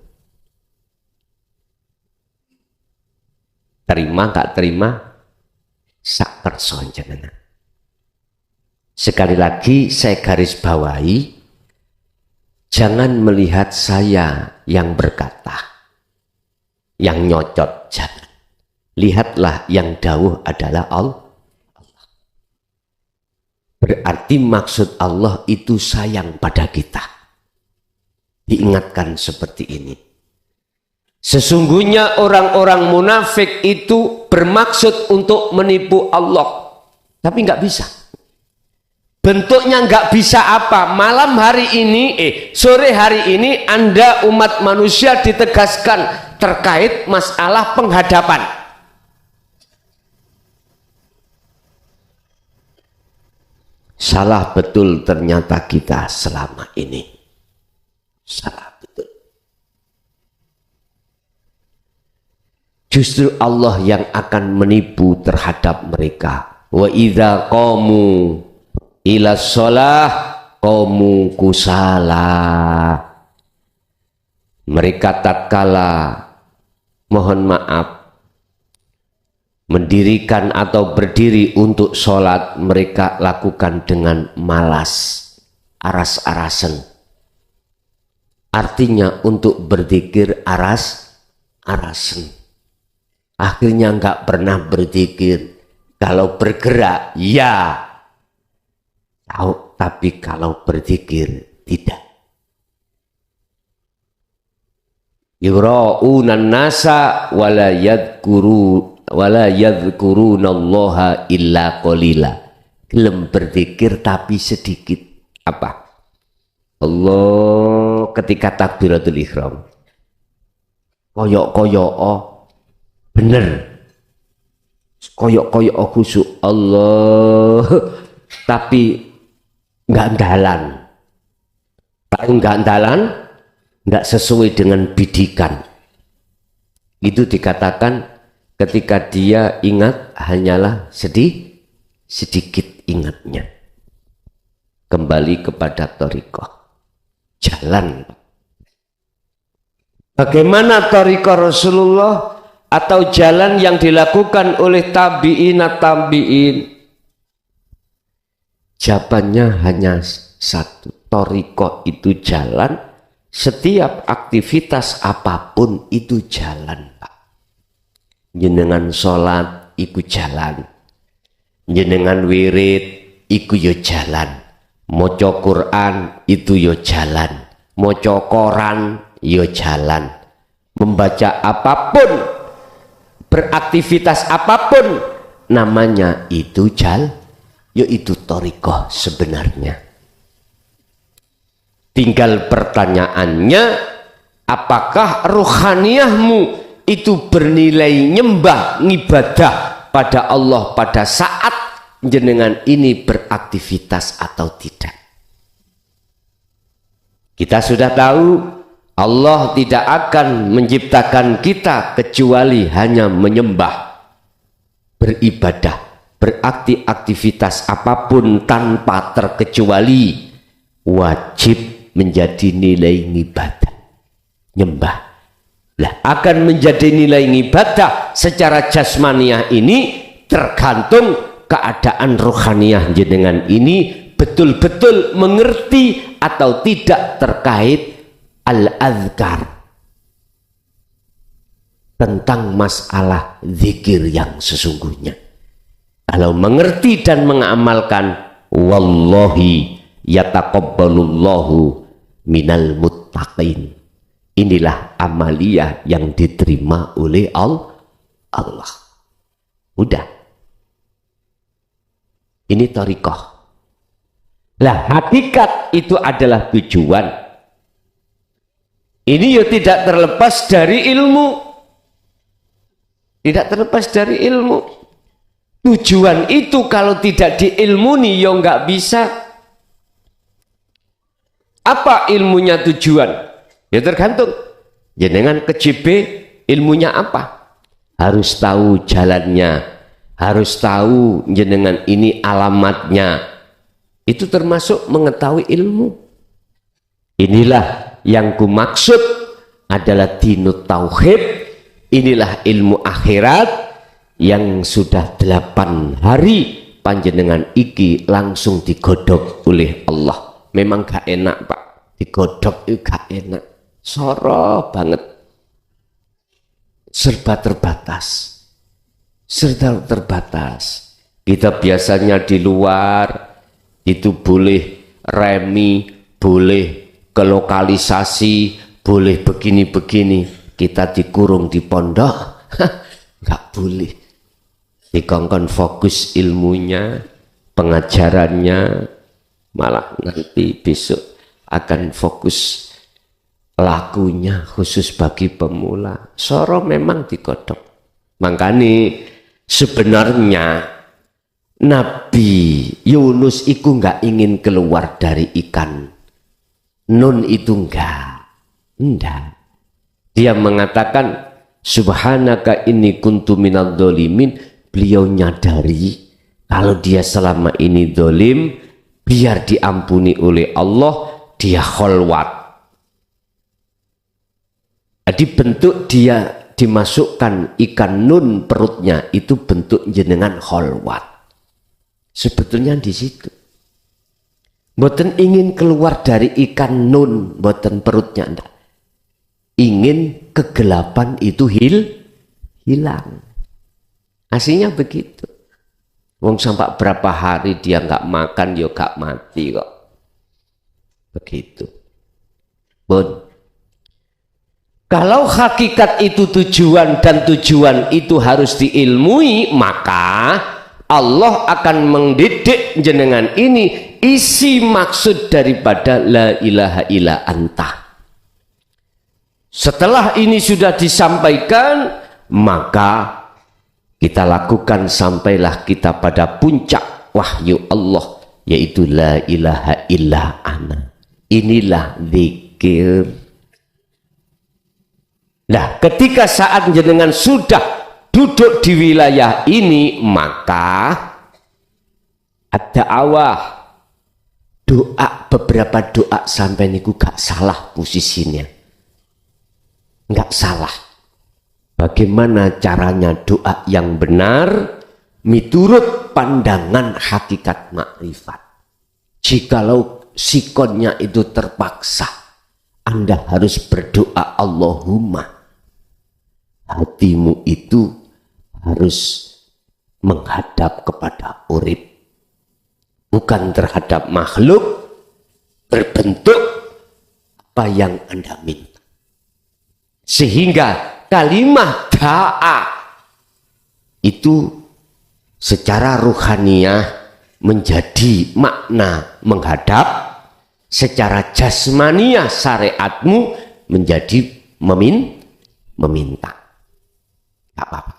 Terima gak terima? Sak kerso jenengan. Sekali lagi saya garis bawahi, jangan melihat saya yang berkata, yang nyocot, jangan. Lihatlah yang dawuh adalah Allah. Berarti maksud Allah itu sayang pada kita. Diingatkan seperti ini. Sesungguhnya orang-orang munafik itu bermaksud untuk menipu Allah. Tapi nggak bisa. bentuknya nggak bisa apa. Malam hari ini, sore hari ini Anda umat manusia ditegaskan terkait masalah penghadapan. Salah betul ternyata kita selama ini. Salah betul. Justru Allah yang akan menipu terhadap mereka. Wa idza qamu ila shalah qamu kusala. Mereka tatkala, mohon maaf, mendirikan atau berdiri untuk sholat, mereka lakukan dengan malas, aras-arasan. Artinya untuk berzikir aras-arasan. Akhirnya enggak pernah berzikir. Kalau bergerak, ya. Tahu, tapi kalau berzikir, tidak. Yura'unan nasa wala yadhkurunallaha illa qalila. Gelem berzikir tapi sedikit. Apa? Allah ketika takbiratul ihram. Koyok-koyok bener. Koyok-koyok khusyuk Allah. Tapi enggak dalan. Kalau enggak dalan, enggak sesuai dengan bidikan. Itu dikatakan ketika dia ingat hanyalah sedikit ingatnya. Kembali kepada thariqah. Jalan. Bagaimana thariqah Rasulullah atau jalan yang dilakukan oleh tabi'in. Jawabannya hanya satu. Thariqah itu jalan. Setiap aktivitas apapun itu jalan, Pak. Jenengan sholat iku jalan, jenengan wirid iku yo jalan, maca Quran itu yo jalan, maca koran yo jalan, membaca apapun, beraktivitas apapun namanya itu yaitu thariqah sebenarnya. Tinggal pertanyaannya, apakah ruhaniyahmu itu bernilai nyembah, ngibadah pada Allah pada saat jenengan ini beraktivitas atau tidak? Kita sudah tahu Allah tidak akan menciptakan kita kecuali hanya menyembah, beribadah, beraktivitas apapun tanpa terkecuali wajib menjadi nilai ibadah, nyembah. Lah akan menjadi nilai ibadah secara jasmaniah ini tergantung keadaan rohaniah jenengan ini betul-betul mengerti atau tidak terkait al-azkar, tentang masalah zikir yang sesungguhnya. Kalau mengerti dan mengamalkan, wallahi yataqabbalullahu minal muttaqin. Inilah amaliyah yang diterima oleh Allah. Udah. Ini thariqah. Lah hakikat itu adalah tujuan. Ini ya tidak terlepas dari ilmu. Tidak terlepas dari ilmu. Tujuan itu kalau tidak diilmuni ya nggak bisa. Apa ilmunya tujuan? Ya tergantung. Jenengan ke JB ilmunya apa? Harus tahu jalannya. Harus tahu jenengan ini alamatnya. Itu termasuk mengetahui ilmu. Inilah yang kumaksud adalah dinut tauhid. Inilah ilmu akhirat yang sudah 8 hari panjenengan iki langsung digodok oleh Allah. Memang gak enak Pak, digodok itu gak enak, soro banget, serba terbatas. Kita biasanya di luar itu boleh remi, boleh ke lokalisasi, boleh begini-begini. Kita dikurung di pondok, nggak boleh. Dikongkon fokus ilmunya, pengajarannya, malah nanti besok akan fokus lakunya khusus bagi pemula. Soro memang digodok. Makanya sebenarnya Nabi Yunus itu nggak ingin keluar dari ikan. Nun itu enggak. Dia mengatakan subhanaka inni kuntu minadz dzalimin. Beliau nyadari kalau dia selama ini dolim, biar diampuni oleh Allah, dia kholwat. Jadi bentuk dia dimasukkan ikan nun perutnya itu bentuk jenengan kholwat. Sebetulnya di situ. Mboten ingin keluar dari ikan nun, mboten perutnya enggak. Ingin kegelapan itu hilang. Aslinya begitu. Wong sampai berapa hari dia nggak makan, ya nggak mati kok. Begitu. Bon. Kalau hakikat itu tujuan dan tujuan itu harus diilmui, maka Allah akan mendidik jenengan ini isi maksud daripada la ilaha illa anta. Setelah ini sudah disampaikan, maka kita lakukan sampailah kita pada puncak wahyu Allah, yaitu la ilaha illa ana. Inilah zikir. Nah, ketika saat jenengan sudah duduk di wilayah ini, maka ada awah doa, beberapa doa sampai niku gak salah posisinya, gak salah. Bagaimana caranya doa yang benar miturut pandangan hakikat makrifat. Jikalau sikonnya itu terpaksa, Anda harus berdoa Allahumma, hatimu itu harus menghadap kepada urip, bukan terhadap makhluk berbentuk apa yang Anda minta. Sehingga kalimat da'a itu secara ruhaniyah menjadi makna menghadap, secara jasmaniyah syariatmu menjadi meminta. Tak apa-apa.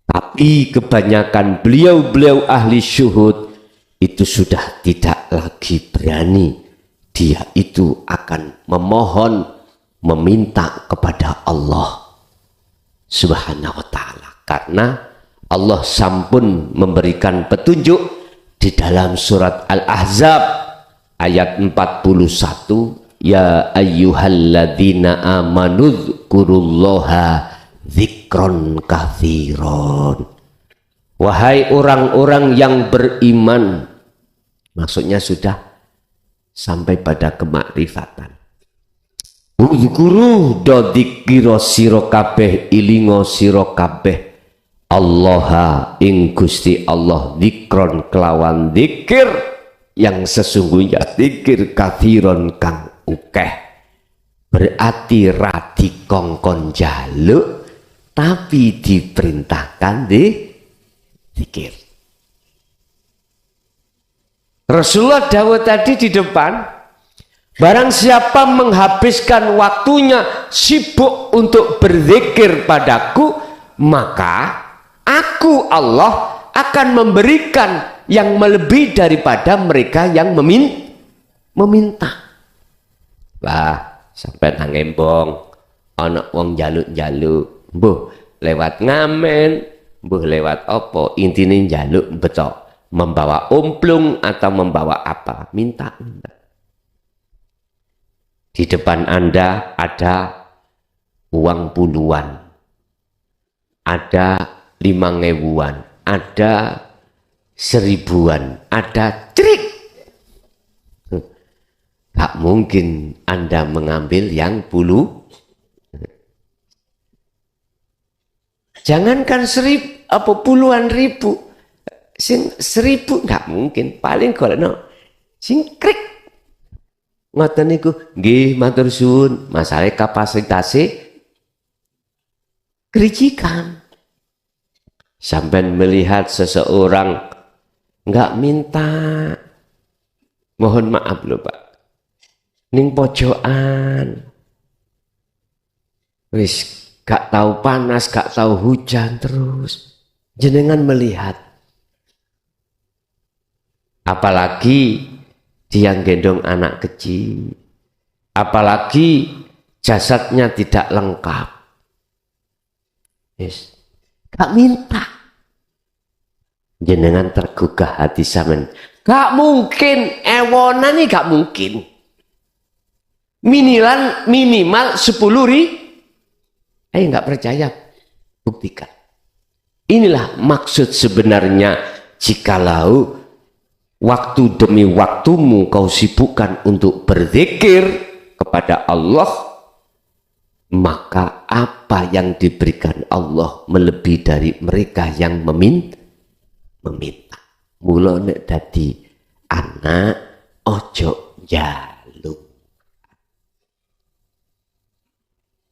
Tapi kebanyakan beliau-beliau ahli syuhud itu sudah tidak lagi berani. Dia itu akan memohon, meminta kepada Allah Subhanahu wa ta'ala. Karena Allah sampun memberikan petunjuk di dalam surat Al-Ahzab ayat 41. Ya ayyuhalladzina amanu dzkurullaha dzikron katsiron. Wahai orang-orang yang beriman, maksudnya sudah sampai pada kemakrifatan. Uzkuru do dzikira sira kabeh, ilingo sira kabeh Allaha ing Gusti Allah, dzikron kelawan dzikir yang sesungguhnya, dzikir katsiron kang ukeh. Berarti radi kongkon jaluk, tapi diperintahkan di zikir. Rasulullah dawuh tadi di depan, barang siapa menghabiskan waktunya sibuk untuk berzikir padaku, maka aku Allah akan memberikan yang melebihi daripada mereka yang meminta. Wah, sampai nangembong ana wong jaluk-jaluk, mbuh lewat ngamen, mbuh lewat apa, intine njaluk betok, membawa umplung atau membawa apa, minta. Di depan Anda ada uang puluhan, ada 5.000-an, ada 1.000-an, ada cerik. Gak mungkin Anda mengambil yang jangankan 1.000 apa puluhan ribu, sing 1.000 gak mungkin. Paling kalau sing krik ngoten niku nggih matur suwun, masalah kapasitasnya kericikan. Sampai melihat seseorang nggak minta, Mohon maaf lho Pak. Ning pojokan. Wis gak tahu panas, gak tahu hujan terus. Jenengan melihat. Apalagi dia gendong anak kecil. Apalagi jasadnya tidak lengkap. Yes. Gak minta. Jenengan tergugah hati sampean. Gak mungkin, ewonan nih gak mungkin. Minimal 10 ribu. Nggak percaya, buktikan. Inilah maksud sebenarnya jikalau waktu demi waktumu kau sibukkan untuk berzikir kepada Allah, maka apa yang diberikan Allah melebihi dari mereka yang meminta. Mula nek dadi anak ojo njaluk.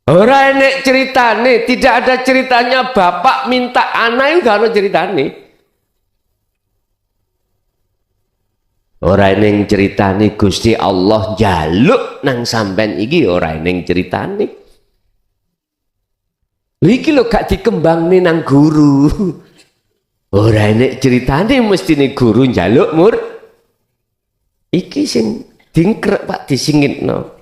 Ora enek ceritane, tidak ada ceritanya bapak minta anak itu gak ada ceritane. Ora enek ceritane Gusti Allah njaluk nang sampean iki, ora enek ceritane. Iki lho gak dikembangne nang guru. Ora enek ceritane mestine guru njaluk mur. Iki sing dingkrek Pak disingitno.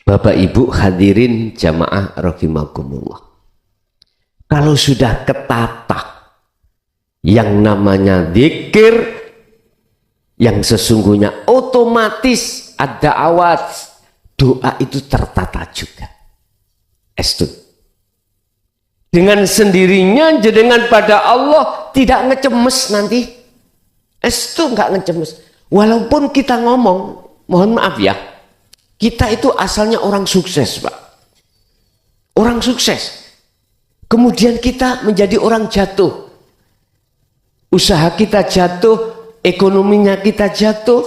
Bapak Ibu hadirin jamaah rahimakumullah. Kalau sudah ketata yang namanya zikir, yang sesungguhnya otomatis ada awat, doa itu tertata juga. Estu. Dengan sendirinya jenengan pada Allah tidak ngecemes nanti. Estu nggak ngecemes. Walaupun kita ngomong, mohon maaf ya, kita itu asalnya orang sukses, Pak. Orang sukses. Kemudian kita menjadi orang jatuh. Usaha kita jatuh, ekonominya kita jatuh.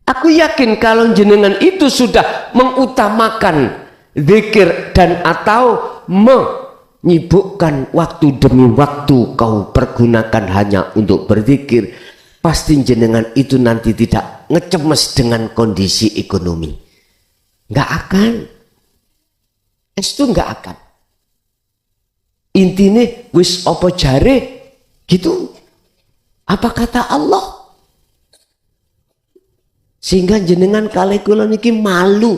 Aku yakin kalau jenengan itu sudah mengutamakan zikir dan atau menyibukkan waktu demi waktu kau pergunakan hanya untuk berzikir, pasti jenengan itu nanti tidak ngecemes dengan kondisi ekonomi. Nggak akan. Itu nggak akan. Intinya wis opo jare gitu. Apa kata Allah? Sehingga jenengan kali kula niki malu.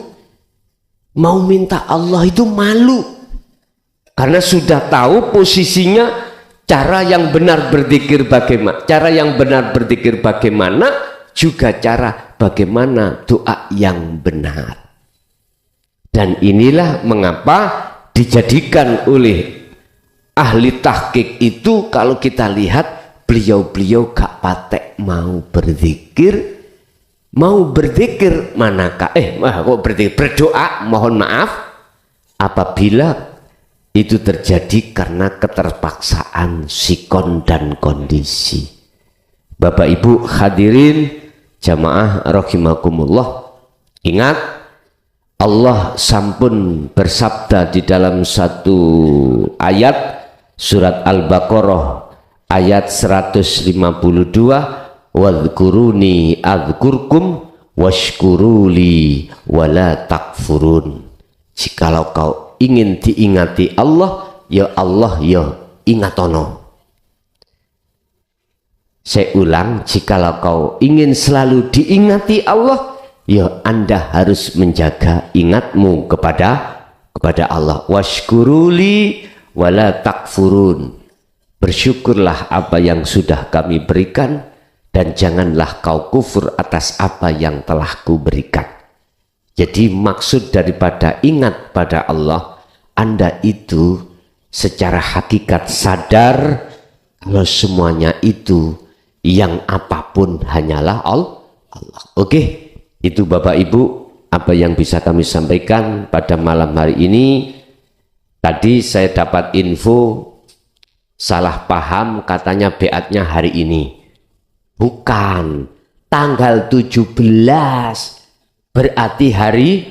Mau minta Allah itu malu. Karena sudah tahu posisinya, cara yang benar berzikir bagaimana, cara yang benar berzikir bagaimana, juga cara bagaimana doa yang benar. Dan inilah mengapa dijadikan oleh ahli tahqiq itu, kalau kita lihat beliau-beliau gak patek mau berzikir manakah berdoa, mohon maaf, apabila itu terjadi karena keterpaksaan sikon dan kondisi. Bapak Ibu hadirin jamaah rahimakumullah, ingat Allah sampun bersabda di dalam satu ayat surat Al-Baqarah ayat 152, wadhkuruni adzkurkum washkuruli wala takfurun. Jikalau kau ingin diingati Allah ya ingatono. Saya ulang, jikalau kau ingin selalu diingati Allah, ya Anda harus menjaga ingatmu kepada Allah. Washkuruli wala takfurun. Bersyukurlah apa yang sudah kami berikan dan janganlah kau kufur atas apa yang telah kuberikan. Jadi maksud daripada ingat pada Allah, Anda itu secara hakikat sadar kalau semuanya itu yang apapun hanyalah Allah. Oke, itu Bapak Ibu apa yang bisa kami sampaikan pada malam hari ini. Tadi saya dapat info salah paham, katanya beatnya hari ini. Bukan, tanggal 17, berarti hari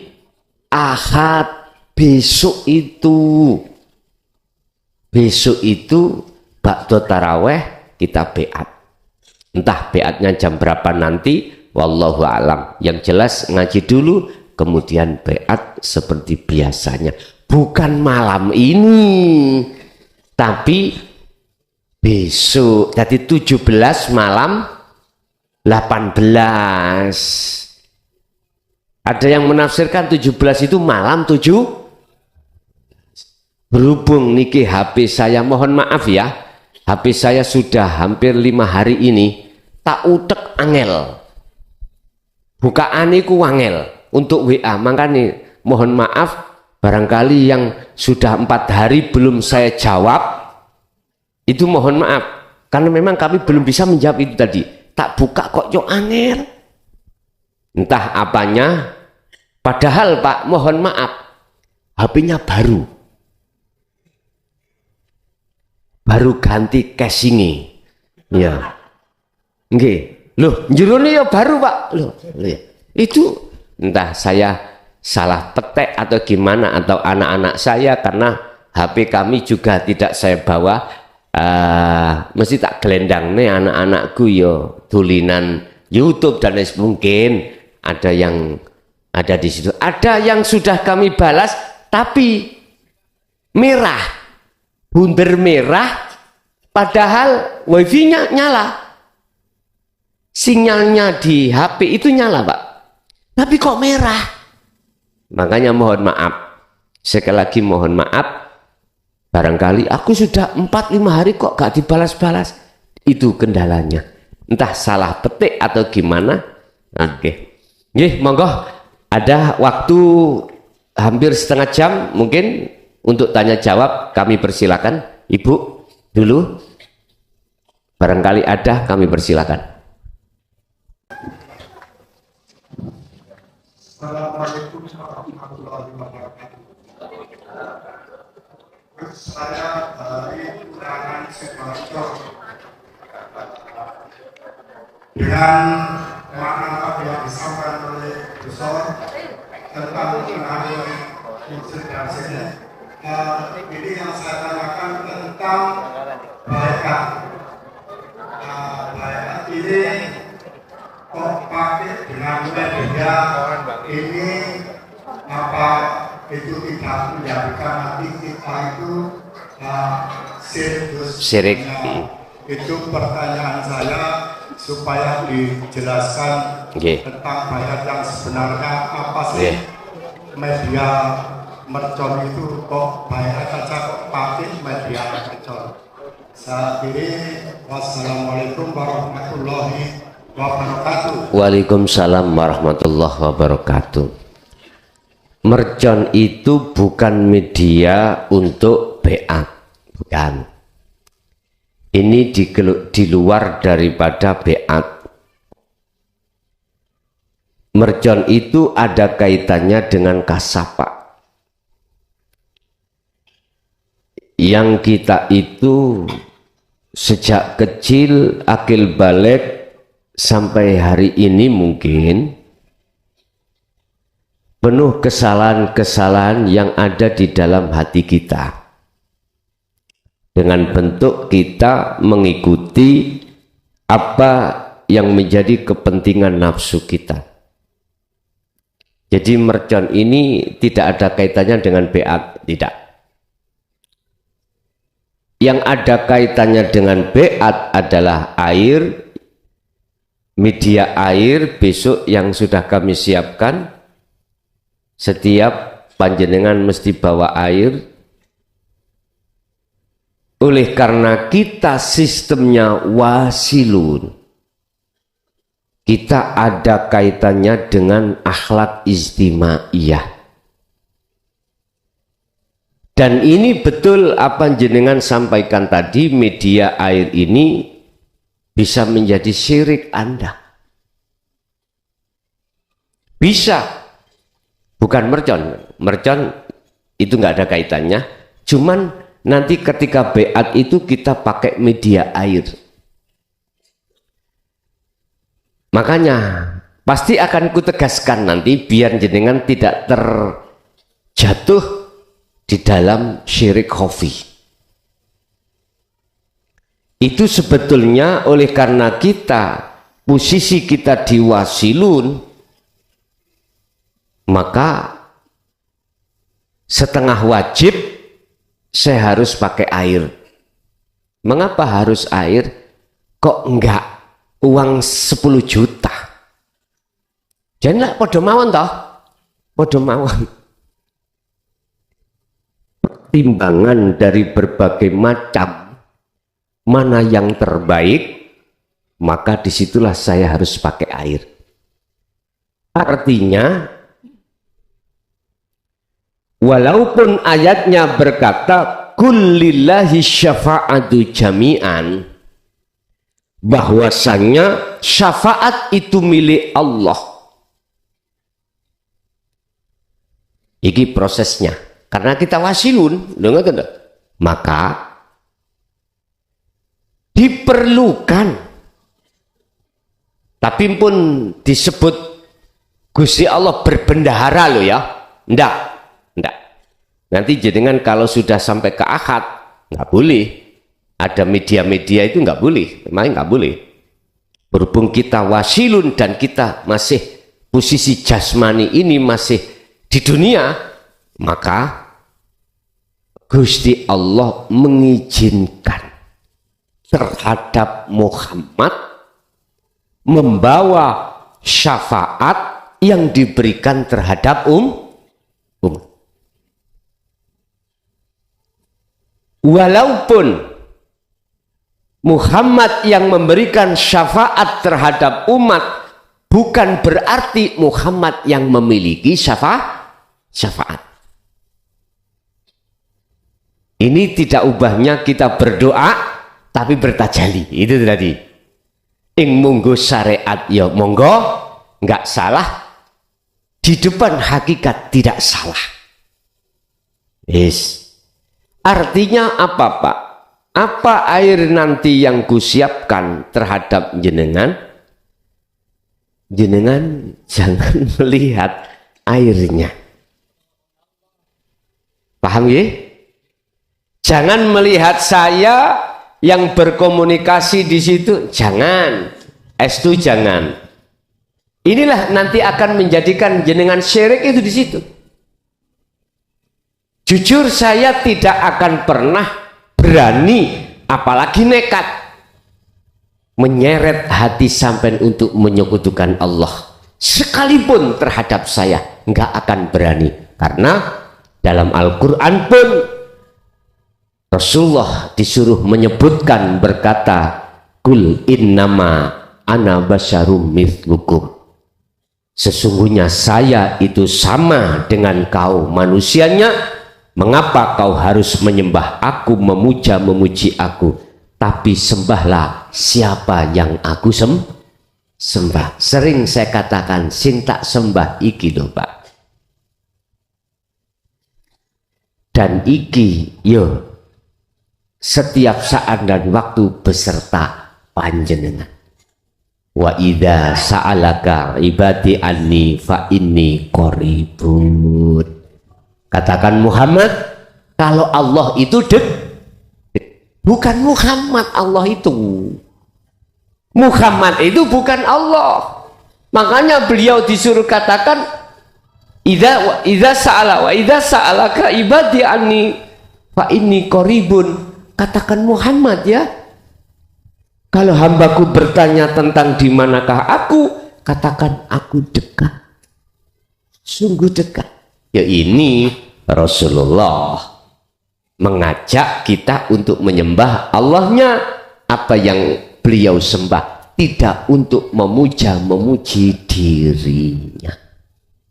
Ahad besok itu. besok itu bakdo taraweh kita beat. Entah beatnya jam berapa nanti, wallahu alam. Yang jelas ngaji dulu, kemudian beat seperti biasanya. Bukan malam ini, tapi besok. Jadi 17 malam 18. Ada yang menafsirkan 17 itu malam 7. Berhubung niki HP saya, mohon maaf ya, HP saya sudah hampir 5 hari ini tak utek angel, bukaan iku angel untuk WA. Makanya mohon maaf, barangkali yang sudah 4 hari belum saya jawab, itu mohon maaf, karena memang kami belum bisa menjawab itu tadi. Tak buka kok yo angel, entah apanya. Padahal Pak, mohon maaf, HP-nya baru ganti casingnya, ya. Nggih, loh, jerone ya baru Pak, loh, ya. Itu entah saya salah petek atau gimana, atau anak-anak saya, karena HP kami juga tidak saya bawa, mesti tak gelendang nih anak-anakku yo tulinan YouTube dan lain mungkin ada yang ada di situ, ada yang sudah kami balas tapi merah, bunder merah, padahal wifi-nya nyala, sinyalnya di HP itu nyala Pak, tapi kok merah. Makanya mohon maaf, sekali lagi mohon maaf, barangkali aku sudah 4-5 hari kok gak dibalas-balas, itu kendalanya, entah salah petik atau gimana. Oke, nggih, monggo, ada waktu hampir setengah jam mungkin untuk tanya jawab, kami persilakan. Ibu dulu, barangkali ada, kami persilakan. Assalamualaikum warahmatullahi wabarakatuh. Saya dari Kelurahan Sidoarjo. Dengan makna yang disampaikan oleh Besar tentang pengaruh konsentrasi, ini yang saya tanyakan tentang baikat. Baikat ini kok pakai dengan media ini, apa itu tidak menjadikan hati kita itu Syirik. Itu pertanyaan saya supaya dijelaskan tentang baikat yang sebenarnya apa sih. Media mercon itu kok baikat saja kok pakai media mercon. Saya kira wassalamualaikum warahmatullahi wabarakatuh. Waalaikumsalam warahmatullahi wabarakatuh. Mercon itu bukan media untuk beat, bukan. Ini di luar daripada beat. Mercon itu ada kaitannya dengan kasapa. Yang kita itu sejak kecil, akil balik sampai hari ini mungkin penuh kesalahan-kesalahan yang ada di dalam hati kita, dengan bentuk kita mengikuti apa yang menjadi kepentingan nafsu kita. Jadi mercon ini tidak ada kaitannya dengan beat, tidak. Yang ada kaitannya dengan beat adalah air, media air besok yang sudah kami siapkan. Setiap panjenengan mesti bawa air. Oleh karena kita sistemnya wasilun, kita ada kaitannya dengan akhlak istimaiyah. Dan ini betul apa jenengan sampaikan tadi, media air ini bisa menjadi syirik Anda. Bisa. Bukan mercon. Mercon itu nggak ada kaitannya. Cuman nanti ketika beat itu kita pakai media air. Makanya pasti akan kutegaskan nanti biar jenengan tidak terjatuh di dalam syirik khafi. Itu sebetulnya oleh karena posisi kita di wasilun, maka setengah wajib saya harus pakai air. Mengapa harus air? Kok enggak uang 10 juta? Jadi lah podo mawon toh? Podo mawon. Pertimbangan dari berbagai macam, mana yang terbaik, maka disitulah saya harus pakai air. Artinya, walaupun ayatnya berkata kullillahi syafa'atu jami'an, bahwasanya syafaat itu milik Allah. Ini prosesnya. Karena kita wasilun, maka diperlukan, tapi pun disebut Gusti Allah berbendahara loh ya. Enggak. Nanti jenengan kalau sudah sampai ke akad, nggak boleh. Ada media-media itu nggak boleh, memang nggak boleh. Berhubung kita wasilun dan kita masih posisi jasmani ini masih di dunia, maka Gusti Allah mengizinkan terhadap Muhammad membawa syafaat yang diberikan terhadap walaupun Muhammad yang memberikan syafaat terhadap umat, bukan berarti Muhammad yang memiliki syafaat. Ini tidak ubahnya kita berdoa tapi bertajali. Itu tadi. Ing monggo syariat ya monggo, nggak salah. Di depan hakikat tidak salah. Yes. Artinya apa, Pak? Apa air nanti yang kusiapkan terhadap jenengan? Jenengan jangan melihat airnya. Paham ya? Jangan melihat saya yang berkomunikasi di situ, jangan. Estu jangan. Inilah nanti akan menjadikan jenengan syirik itu di situ. Jujur saya tidak akan pernah berani, apalagi nekat menyeret hati sampai untuk menyekutukan Allah. Sekalipun terhadap saya nggak akan berani, karena dalam Al-Quran pun Rasulullah disuruh menyebutkan berkata, Kul innama ana basyarum mithlukum. Sesungguhnya saya itu sama dengan kau manusianya. Mengapa kau harus menyembah aku, memuji aku? Tapi sembahlah siapa yang aku sembah. Sering saya katakan, sintak sembah iki lho Pak. Dan iki yo setiap saat dan waktu beserta panjenengan. Wa idza sa'alaka ibadi anni fa inni qaribun. Katakan Muhammad, kalau Allah itu bukan Muhammad, Allah itu. Muhammad itu bukan Allah. Makanya beliau disuruh katakan idza sa'alaka ibadi anni fa inni qaribun. Katakan Muhammad ya. Kalau hambaku bertanya tentang di manakah aku, katakan aku dekat. Sungguh dekat. Ya ini Rasulullah mengajak kita untuk menyembah Allahnya. Apa yang beliau sembah, tidak untuk memuji dirinya.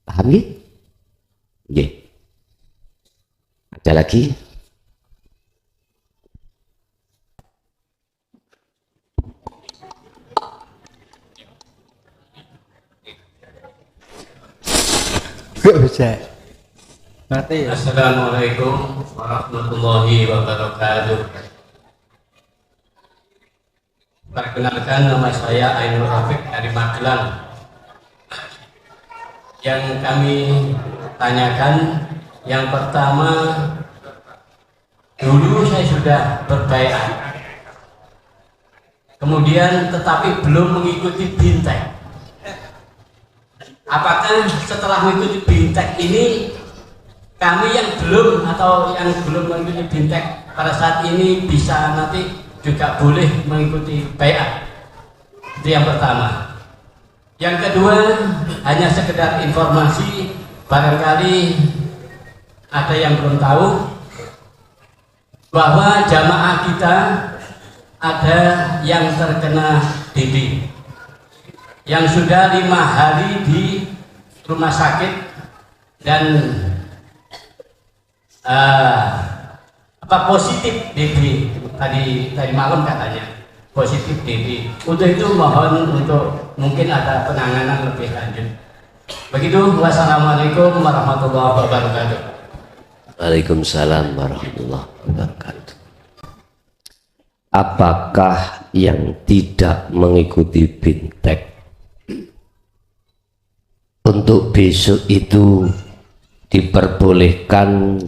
Paham ya? Ya. Ada lagi? Assalamualaikum warahmatullahi wabarakatuh. Perkenalkan, nama saya Ainul Rafiq dari Magelang. Yang kami tanyakan, yang pertama, dulu saya sudah berbaiat kemudian tetapi belum mengikuti bintek. Apakah setelah mengikuti bintek ini kami yang belum atau yang belum mengikuti bintek pada saat ini bisa nanti juga boleh mengikuti baiat? Itu yang pertama. Yang kedua, hanya sekedar informasi, barangkali ada yang belum tahu bahwa jamaah kita ada yang terkena DB yang sudah 5 hari di rumah sakit dan positif DB tadi malam katanya positif DB. Untuk itu mohon untuk mungkin ada penanganan lebih lanjut. Begitu. Wassalamualaikum warahmatullahi wabarakatuh. Waalaikumsalam warahmatullahi wabarakatuh. Apakah yang tidak mengikuti bintek untuk besok itu diperbolehkan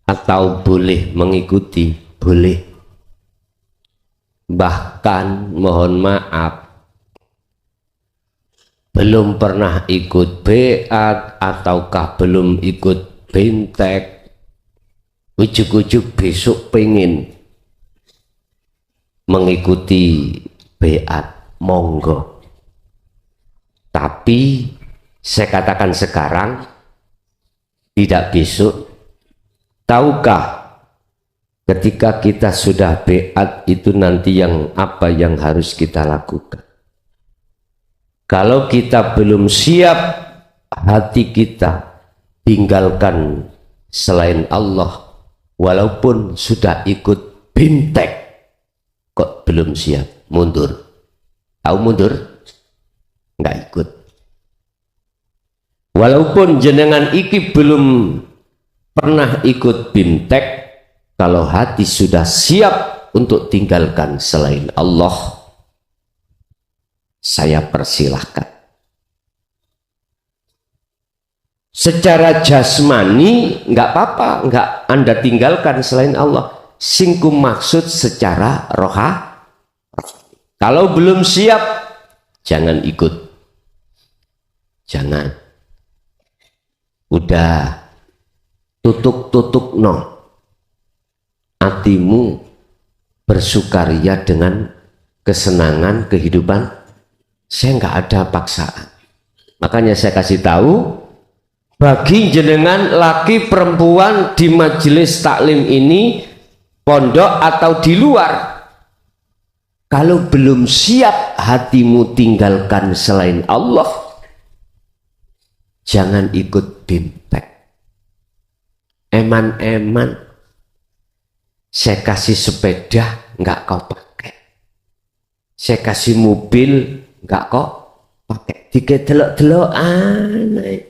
atau boleh mengikuti? Boleh. Bahkan mohon maaf, belum pernah ikut beat ataukah belum ikut bintek, ujuk-ujuk besok pengen mengikuti beat, monggo. Tapi saya katakan sekarang, tidak besok. Tahukah ketika kita sudah beat itu nanti yang apa yang harus kita lakukan? Kalau kita belum siap, hati kita tinggalkan selain Allah, walaupun sudah ikut bintek, kok belum siap, mundur. Tahu mundur? Nggak ikut. Walaupun jenengan iki belum pernah ikut bintek, kalau hati sudah siap untuk tinggalkan selain Allah, saya persilahkan. Secara jasmani nggak apa-apa, nggak Anda tinggalkan selain Allah. Singkum maksud secara roha. Kalau belum siap, jangan ikut. Jangan. Udah tutuk no. Hatimu bersukaria dengan kesenangan kehidupan. Saya nggak ada paksaan. Makanya saya kasih tahu, bagi jenengan laki perempuan di majelis taklim ini, pondok atau di luar, kalau belum siap hatimu tinggalkan selain Allah, jangan ikut bintek. Eman-eman, saya kasih sepeda nggak kau pakai, saya kasih mobil nggak kok pakai, dikedelok-delok aneh.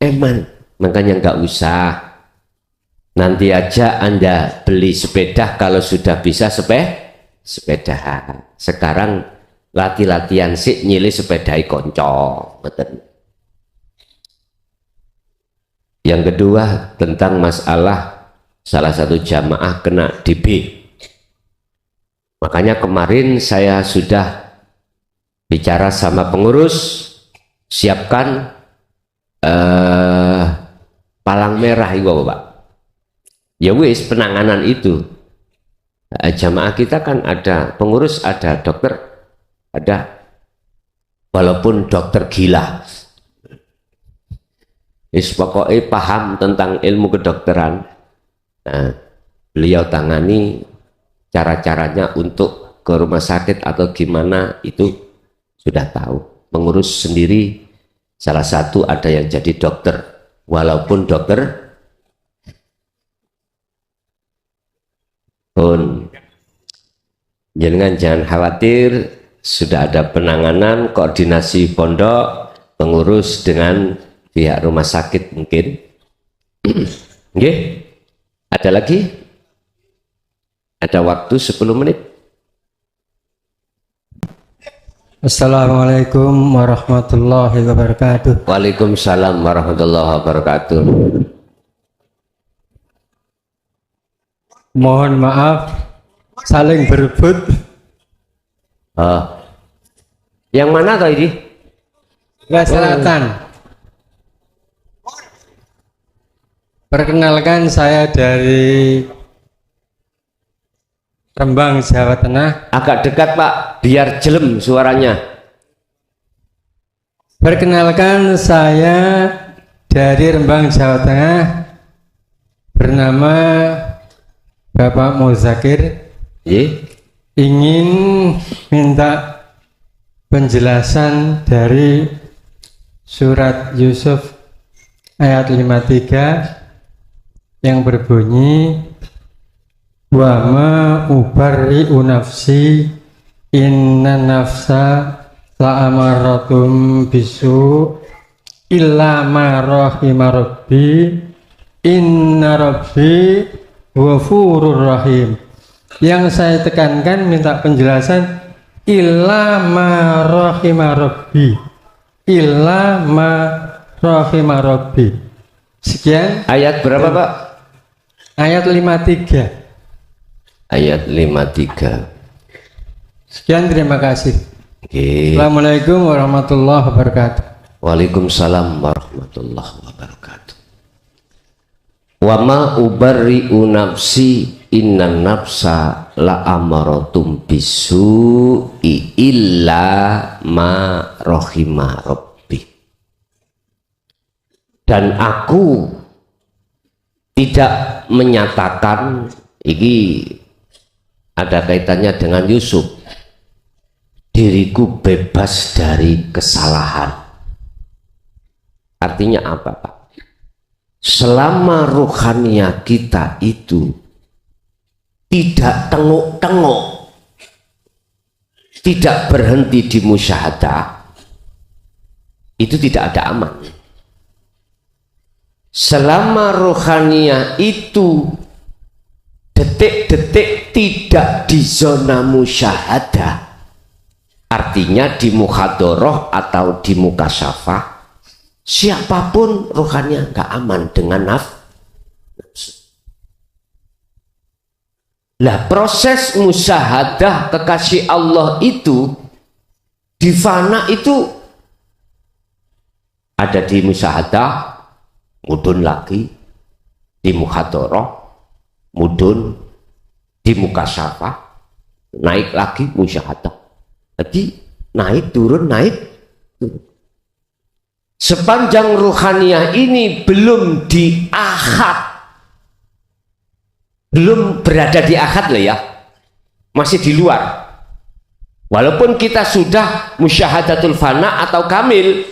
Eman, makanya nggak usah. Nanti aja Anda beli sepeda kalau sudah bisa sepeda. Sekarang latihan sih nyilih sepeda konco. Betul. Yang kedua tentang masalah salah satu jamaah kena DB. Makanya kemarin saya sudah bicara sama pengurus, siapkan palang merah itu Pak. Ya wis penanganan itu. Jamaah kita kan ada pengurus, ada dokter, ada walaupun dokter gila. Pokoknya paham tentang ilmu kedokteran. Nah, beliau tangani cara-caranya untuk ke rumah sakit atau gimana itu sudah tahu. Pengurus sendiri salah satu ada yang jadi dokter, walaupun dokter pun jangan khawatir, sudah ada penanganan koordinasi pondok pengurus dengan pihak rumah sakit mungkin. Nggih. Ada lagi? Ada waktu 10 menit. Assalamualaikum warahmatullahi wabarakatuh. Waalaikumsalam warahmatullahi wabarakatuh. Mohon maaf, saling berebut. Yang mana toh ini? Sebelah selatan. Perkenalkan, saya dari Rembang, Jawa Tengah. Agak dekat Pak, biar jelem suaranya. Perkenalkan, saya dari Rembang, Jawa Tengah, bernama Bapak Muzakir. Ingin minta penjelasan dari surat Yusuf ayat 53 yang berbunyi, wa ma ubarri'u nafsi inna nafsa la'amaratum bisu illa ma rahima rabbi inna rabbi ghafurur rahim. Yang saya tekankan, minta penjelasan illa ma rahima rabbi, illa ma rahima rabbi. Sekian. Ayat berapa Pak? Ayat 53. Ayat 53. Sekian, terima kasih. Assalamualaikum warahmatullahi wabarakatuh. Waalaikumsalam warahmatullahi wabarakatuh. Wa ma ubarri'u nafsi inna nafsa la amaratum bisu'i illa ma rahima rabbi. Dan aku tidak menyatakan, ini ada kaitannya dengan Yusuf, diriku bebas dari kesalahan. Artinya apa Pak? Selama rohaniah kita itu tidak tengok-tengok, tidak berhenti di musyahadah, itu tidak ada aman. Selama rohaniah itu detik-detik tidak di zona musyahadah, artinya di muhadharah atau di mukasyafah, siapapun rohaniah nggak aman dengan nafsu. Lah proses musyahadah kekasih Allah itu di fana itu ada di musyahadah, mudun lagi di muhadharah, mudun di mukasyafah, naik lagi musyahadah. Jadi naik turun, naik turun. Sepanjang ruhaniyah ini belum di ahad, belum berada di ahad lah ya, masih di luar. Walaupun kita sudah musyahadatul fana atau kamil,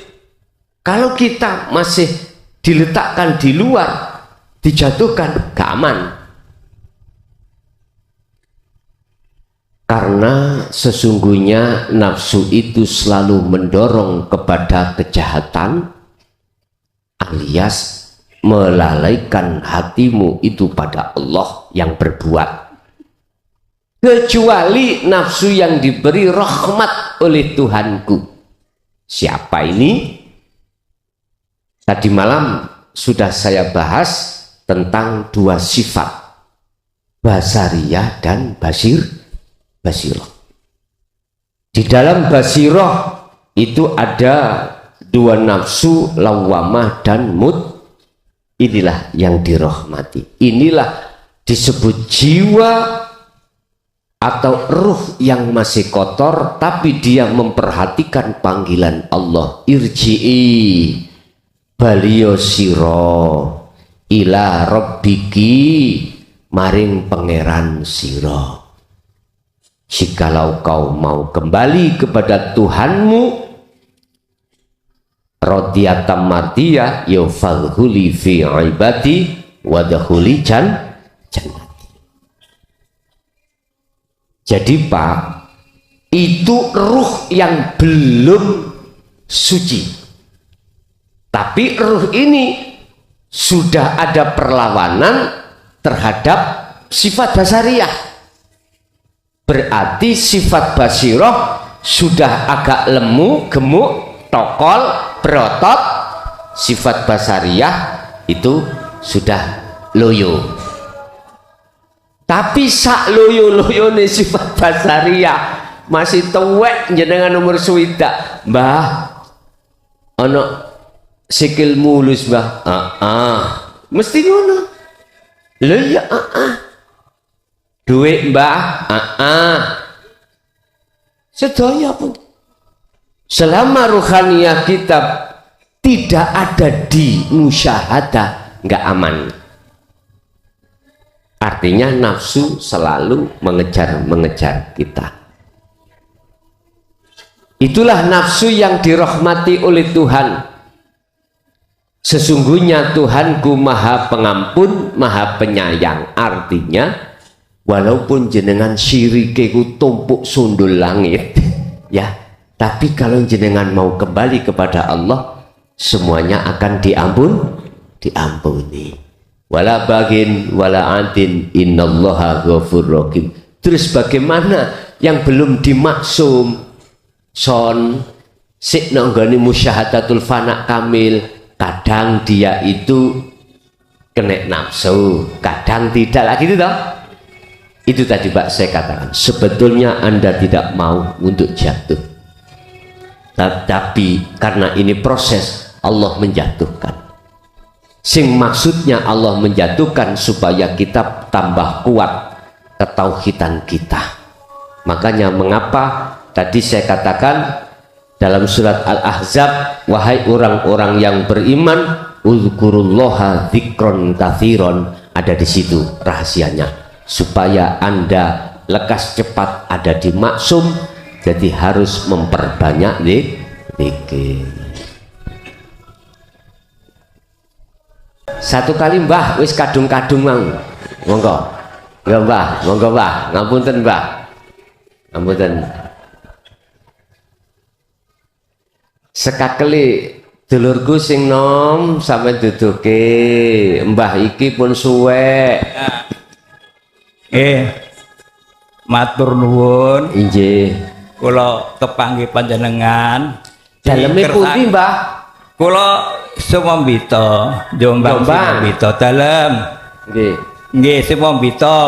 kalau kita masih diletakkan di luar, dijatuhkan, gak aman. Karena sesungguhnya nafsu itu selalu mendorong kepada kejahatan, alias melalaikan hatimu itu pada Allah yang berbuat. Kecuali nafsu yang diberi rahmat oleh Tuhanku. Siapa ini? Tadi malam sudah saya bahas tentang dua sifat, basariyah dan basirah. Di dalam basirah itu ada dua nafsu, lawamah dan mut. Inilah yang dirahmati. Inilah disebut jiwa atau ruh yang masih kotor, tapi dia memperhatikan panggilan Allah. Irji'i baliyo siro ila rabbiki, maring pangeran siro. Jikalau kau mau kembali kepada Tuhanmu, radiyatan mardiyah, yufalhuli fi ibadi wadahuli jannati. Jadi Pak, itu ruh yang belum suci. Tapi ruh ini sudah ada perlawanan terhadap sifat basariyah. Berarti sifat basirah sudah agak lemu, gemuk, tokol, berotot. Sifat basariyah itu sudah loyo. Tapi sak loyo-loyone sifat basariyah masih tuwek jenengan umur swidak, Mbah. Ana sikil mulus, Mbah. Mesti ngono. Lho ya duit, Mbah. Sedaya pun. Selama ruhaniyah kita tidak ada di musyahadah, nggak aman. Artinya nafsu selalu mengejar kita. Itulah nafsu yang dirahmati oleh Tuhan. Sesungguhnya Tuhanku maha pengampun, maha penyayang. Artinya walaupun jenengan syirikiku tumpuk sundul langit, ya, tapi kalau jenengan mau kembali kepada Allah, semuanya akan diampuni. Wala bagin wala adin innallaha ghafurur rahim. Terus bagaimana yang belum dimaksum son sik nanggone musyahadatul fana kamil, kadang dia itu kena nafsu, kadang tidak lagi itu toh. Itu tadi Pak saya katakan, sebetulnya Anda tidak mau untuk jatuh. Tapi karena ini proses, Allah menjatuhkan. Sing maksudnya Allah menjatuhkan supaya kita tambah kuat ketauhidan kita. Makanya mengapa tadi saya katakan dalam surat Al-Ahzab, wahai orang-orang yang beriman, uzkurullaha dzikron katsiron, ada di situ rahasianya supaya Anda lekas cepat ada di maksum. Jadi harus memperbanyak zikir. Satu kali Mbah wis kadung-kadung mang. Monggo. Enggak Mbah, monggo Mbah. Ngapunten Mbah. Ngapunten. Sekakeli dulurku sing nom sampe duduke Mbah iki pun suwek. Matur nuwun. Inggih. Kula kepanggih panjenengan. Daleme pundi, Mbah? Kula Sumambita, Jombang Sumambita dalem. Nggih. Nggih Sumambita.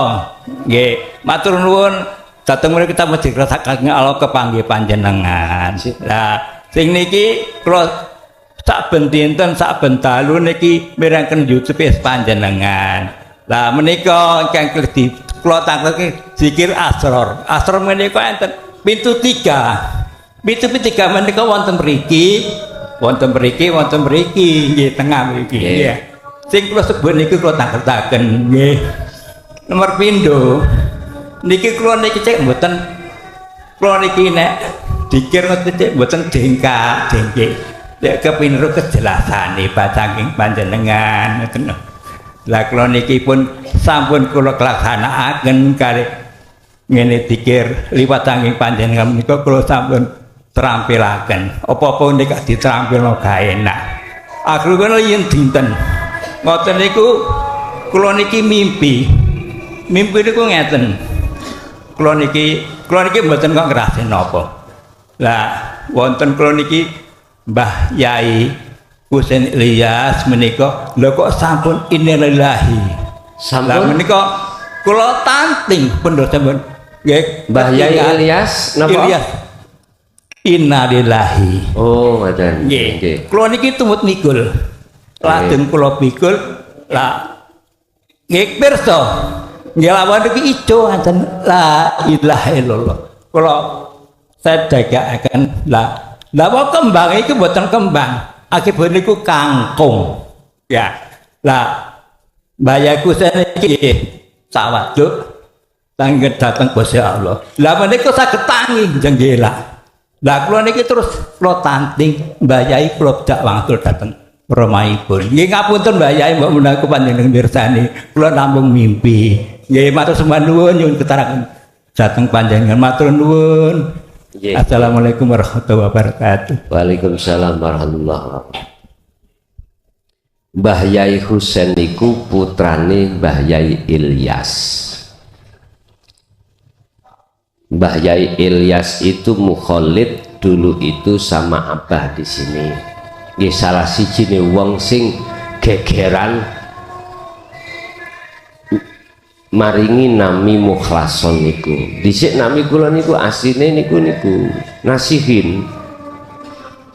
Nggih. Matur nuwun dateng mriki kita mesti ngrasakake Allah kepanggih panjenengan. Lah sing niki kula saben dinten saben dalu niki mirengaken YouTube panjenengan. Lah menika ingkang di kula tangkeke zikir asror. Asror menika enten pintu 3. Pintu 3 menika wonten mriki, wonten mriki nggih tengah mriki. Nggih. Sing kula sebut niku kula tangketaken nggih. Nomor pindho niki kula niki cek mboten kula niki nek dikir cek mboten dengkak-dengkik. Nek kepinru kejelasane saking panjenengan ngoten. Lah kula niki pun sampun kula kelaksanakaken kali ngene dikir liwat saking panjenengan menika kula sampun terampilaken. Apa-apa nek diterampilno gawe enak. Akhirnya yen dinten ngoten niku kula niki mimpi. Mimpi niku ngeten. Kula niki mboten kok ngrasain napa. Lah wonten kula niki Mbah Yai Husain Ilyas menika lho kok sampun innalillahi. Sampun menika kula tanting pundhut sampun nggih Mbah Yai Ilyas napa? Ilyas. Innalillahi. Oh, ngoten. Nggih. Kula niki tumut mikul. Lajeng kula pikul lah nggih pirsa. Nggih lawan iki ijo ngoten la ilaha illallah. Kula sedekaken lah kok kembang iki mboten kembang. Akibat niku kangkung. Ya. Lah mbayaku seniki sawaduk tangget dateng Gusti Allah. Lah menika saged tangi jenggela. Lah kula niki terus kula tanting mbayai kula dak wangsul dateng rumahipun. Nggih ngapunten mbayai mbok menawi panjenengan mirsani kula namung mimpi. Nggih matur sembah nuwun nyuwun ketaraken dateng panjenengan matur nuwun. Assalamualaikum warahmatullahi wabarakatuh. Waalaikumsalam warahmatullahi wabarakatuh. Mbah Yai Husain niku putrane Mbah Yai Ilyas. Mbah Yai Ilyas itu mukholid dulu itu sama Abah di sini. Nggih salah sijine wong sing gegeran maringi nami mukhlason niku. Dhisik nami kula niku asline niku nasihin.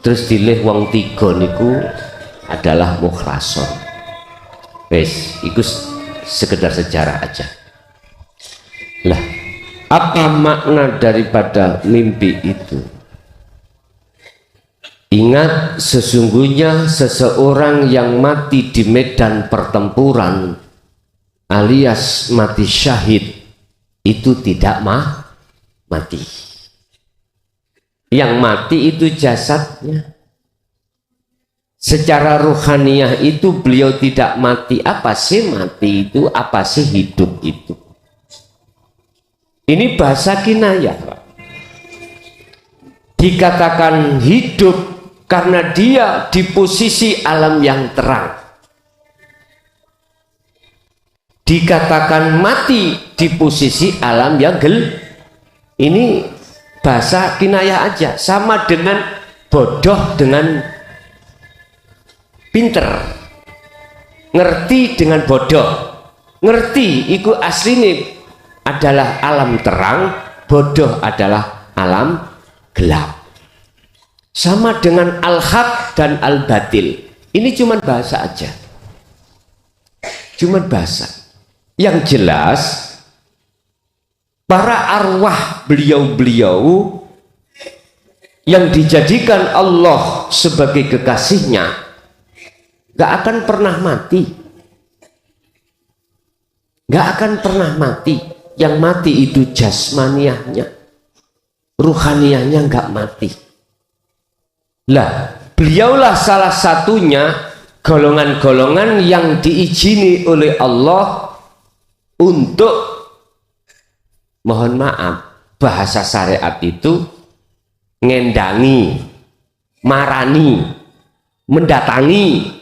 Terus dilih wong 3 niku adalah mukhlason. Wes, iku sekedar sejarah aja. Lah, apa makna daripada mimpi itu? Ingat, sesungguhnya seseorang yang mati di medan pertempuran alias mati syahid itu tidak mati. Yang mati itu jasadnya. Secara ruhaniyah itu beliau tidak mati. Apa sih mati itu? Apa sih hidup itu? Ini bahasa kinayah, Pak. Dikatakan hidup karena dia di posisi alam yang terang. Dikatakan mati di posisi alam yang gelap. Ini bahasa kinayah aja. Sama dengan bodoh dengan pinter, ngerti dengan bodoh. Ngerti itu aslinya adalah alam terang, bodoh adalah alam gelap. Sama dengan al-haq dan al-batil. Ini cuma bahasa aja, cuma bahasa. Yang jelas para arwah beliau-beliau yang dijadikan Allah sebagai kekasihnya gak akan pernah mati. Gak akan pernah mati. Yang mati itu jasmaniahnya, ruhaniyahnya gak mati. Lah, beliaulah salah satunya golongan-golongan yang diizini oleh Allah untuk, mohon maaf, bahasa syariat itu ngendangi, marani, mendatangi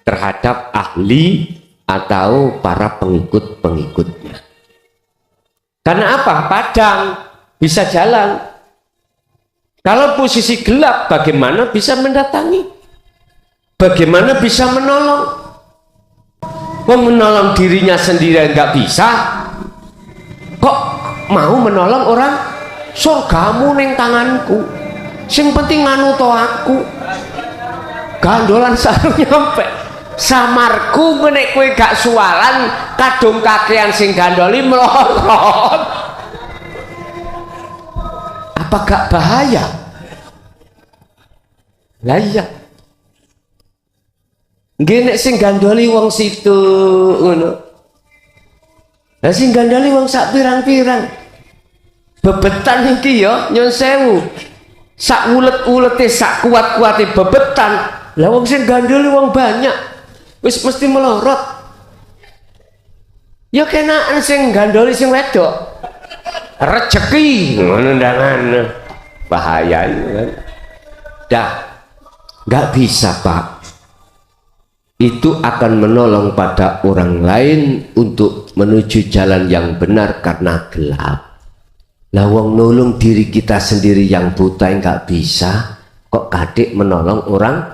terhadap ahli atau para pengikut-pengikutnya. Karena apa? Padang bisa jalan. Kalau posisi gelap, bagaimana bisa mendatangi? Bagaimana bisa menolong? Menolong dirinya sendiri nggak bisa, kok mau menolong orang? Surgamu neng tanganku, sing penting nganu to aku. Gandolan sarung nyampe samarku menek kowe gak sualan kadung kakean sing gandoli melorot. Apa gak bahaya? Lah iya, nggih nek sing gandoli wong situ ngono. Lah sing gandoli wong sak pirang-pirang bebetan iki ya nyun sewu, sak ulet-ulete sak kuat-kuate bebetan. Lah wong sing gandoli wong banyak wis mesti melorot. Ya kenaan sing gandoli sing wedok rezeki ngono ndangan, bahaya itu kan. Dah nggak bisa, Pak. Itu akan menolong pada orang lain untuk menuju jalan yang benar karena gelap. Lah wong nolong diri kita sendiri yang buta nggak bisa, kok kadek menolong orang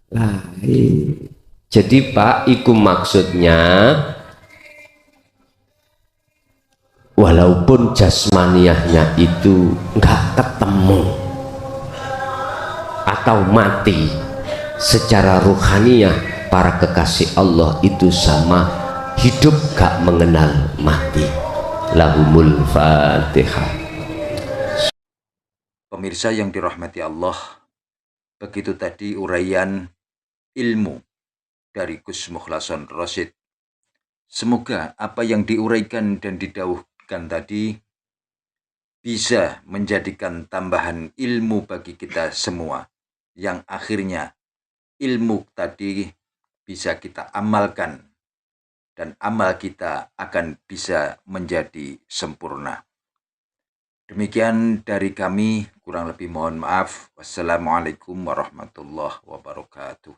lain. Jadi Pak, itu maksudnya walaupun jasmaniahnya itu nggak ketemu atau mati, secara ruhaniyah para kekasih Allah itu sama hidup gak mengenal mati. Lahumul Fatihah. Pemirsa yang dirahmati Allah, begitu tadi uraian ilmu dari Gus Mukhlason Rosyid. Semoga apa yang diuraikan dan didauhkan tadi bisa menjadikan tambahan ilmu bagi kita semua, yang akhirnya ilmu tadi bisa kita amalkan dan amal kita akan bisa menjadi sempurna. Demikian dari kami, kurang lebih mohon maaf. Wassalamualaikum warahmatullahi wabarakatuh.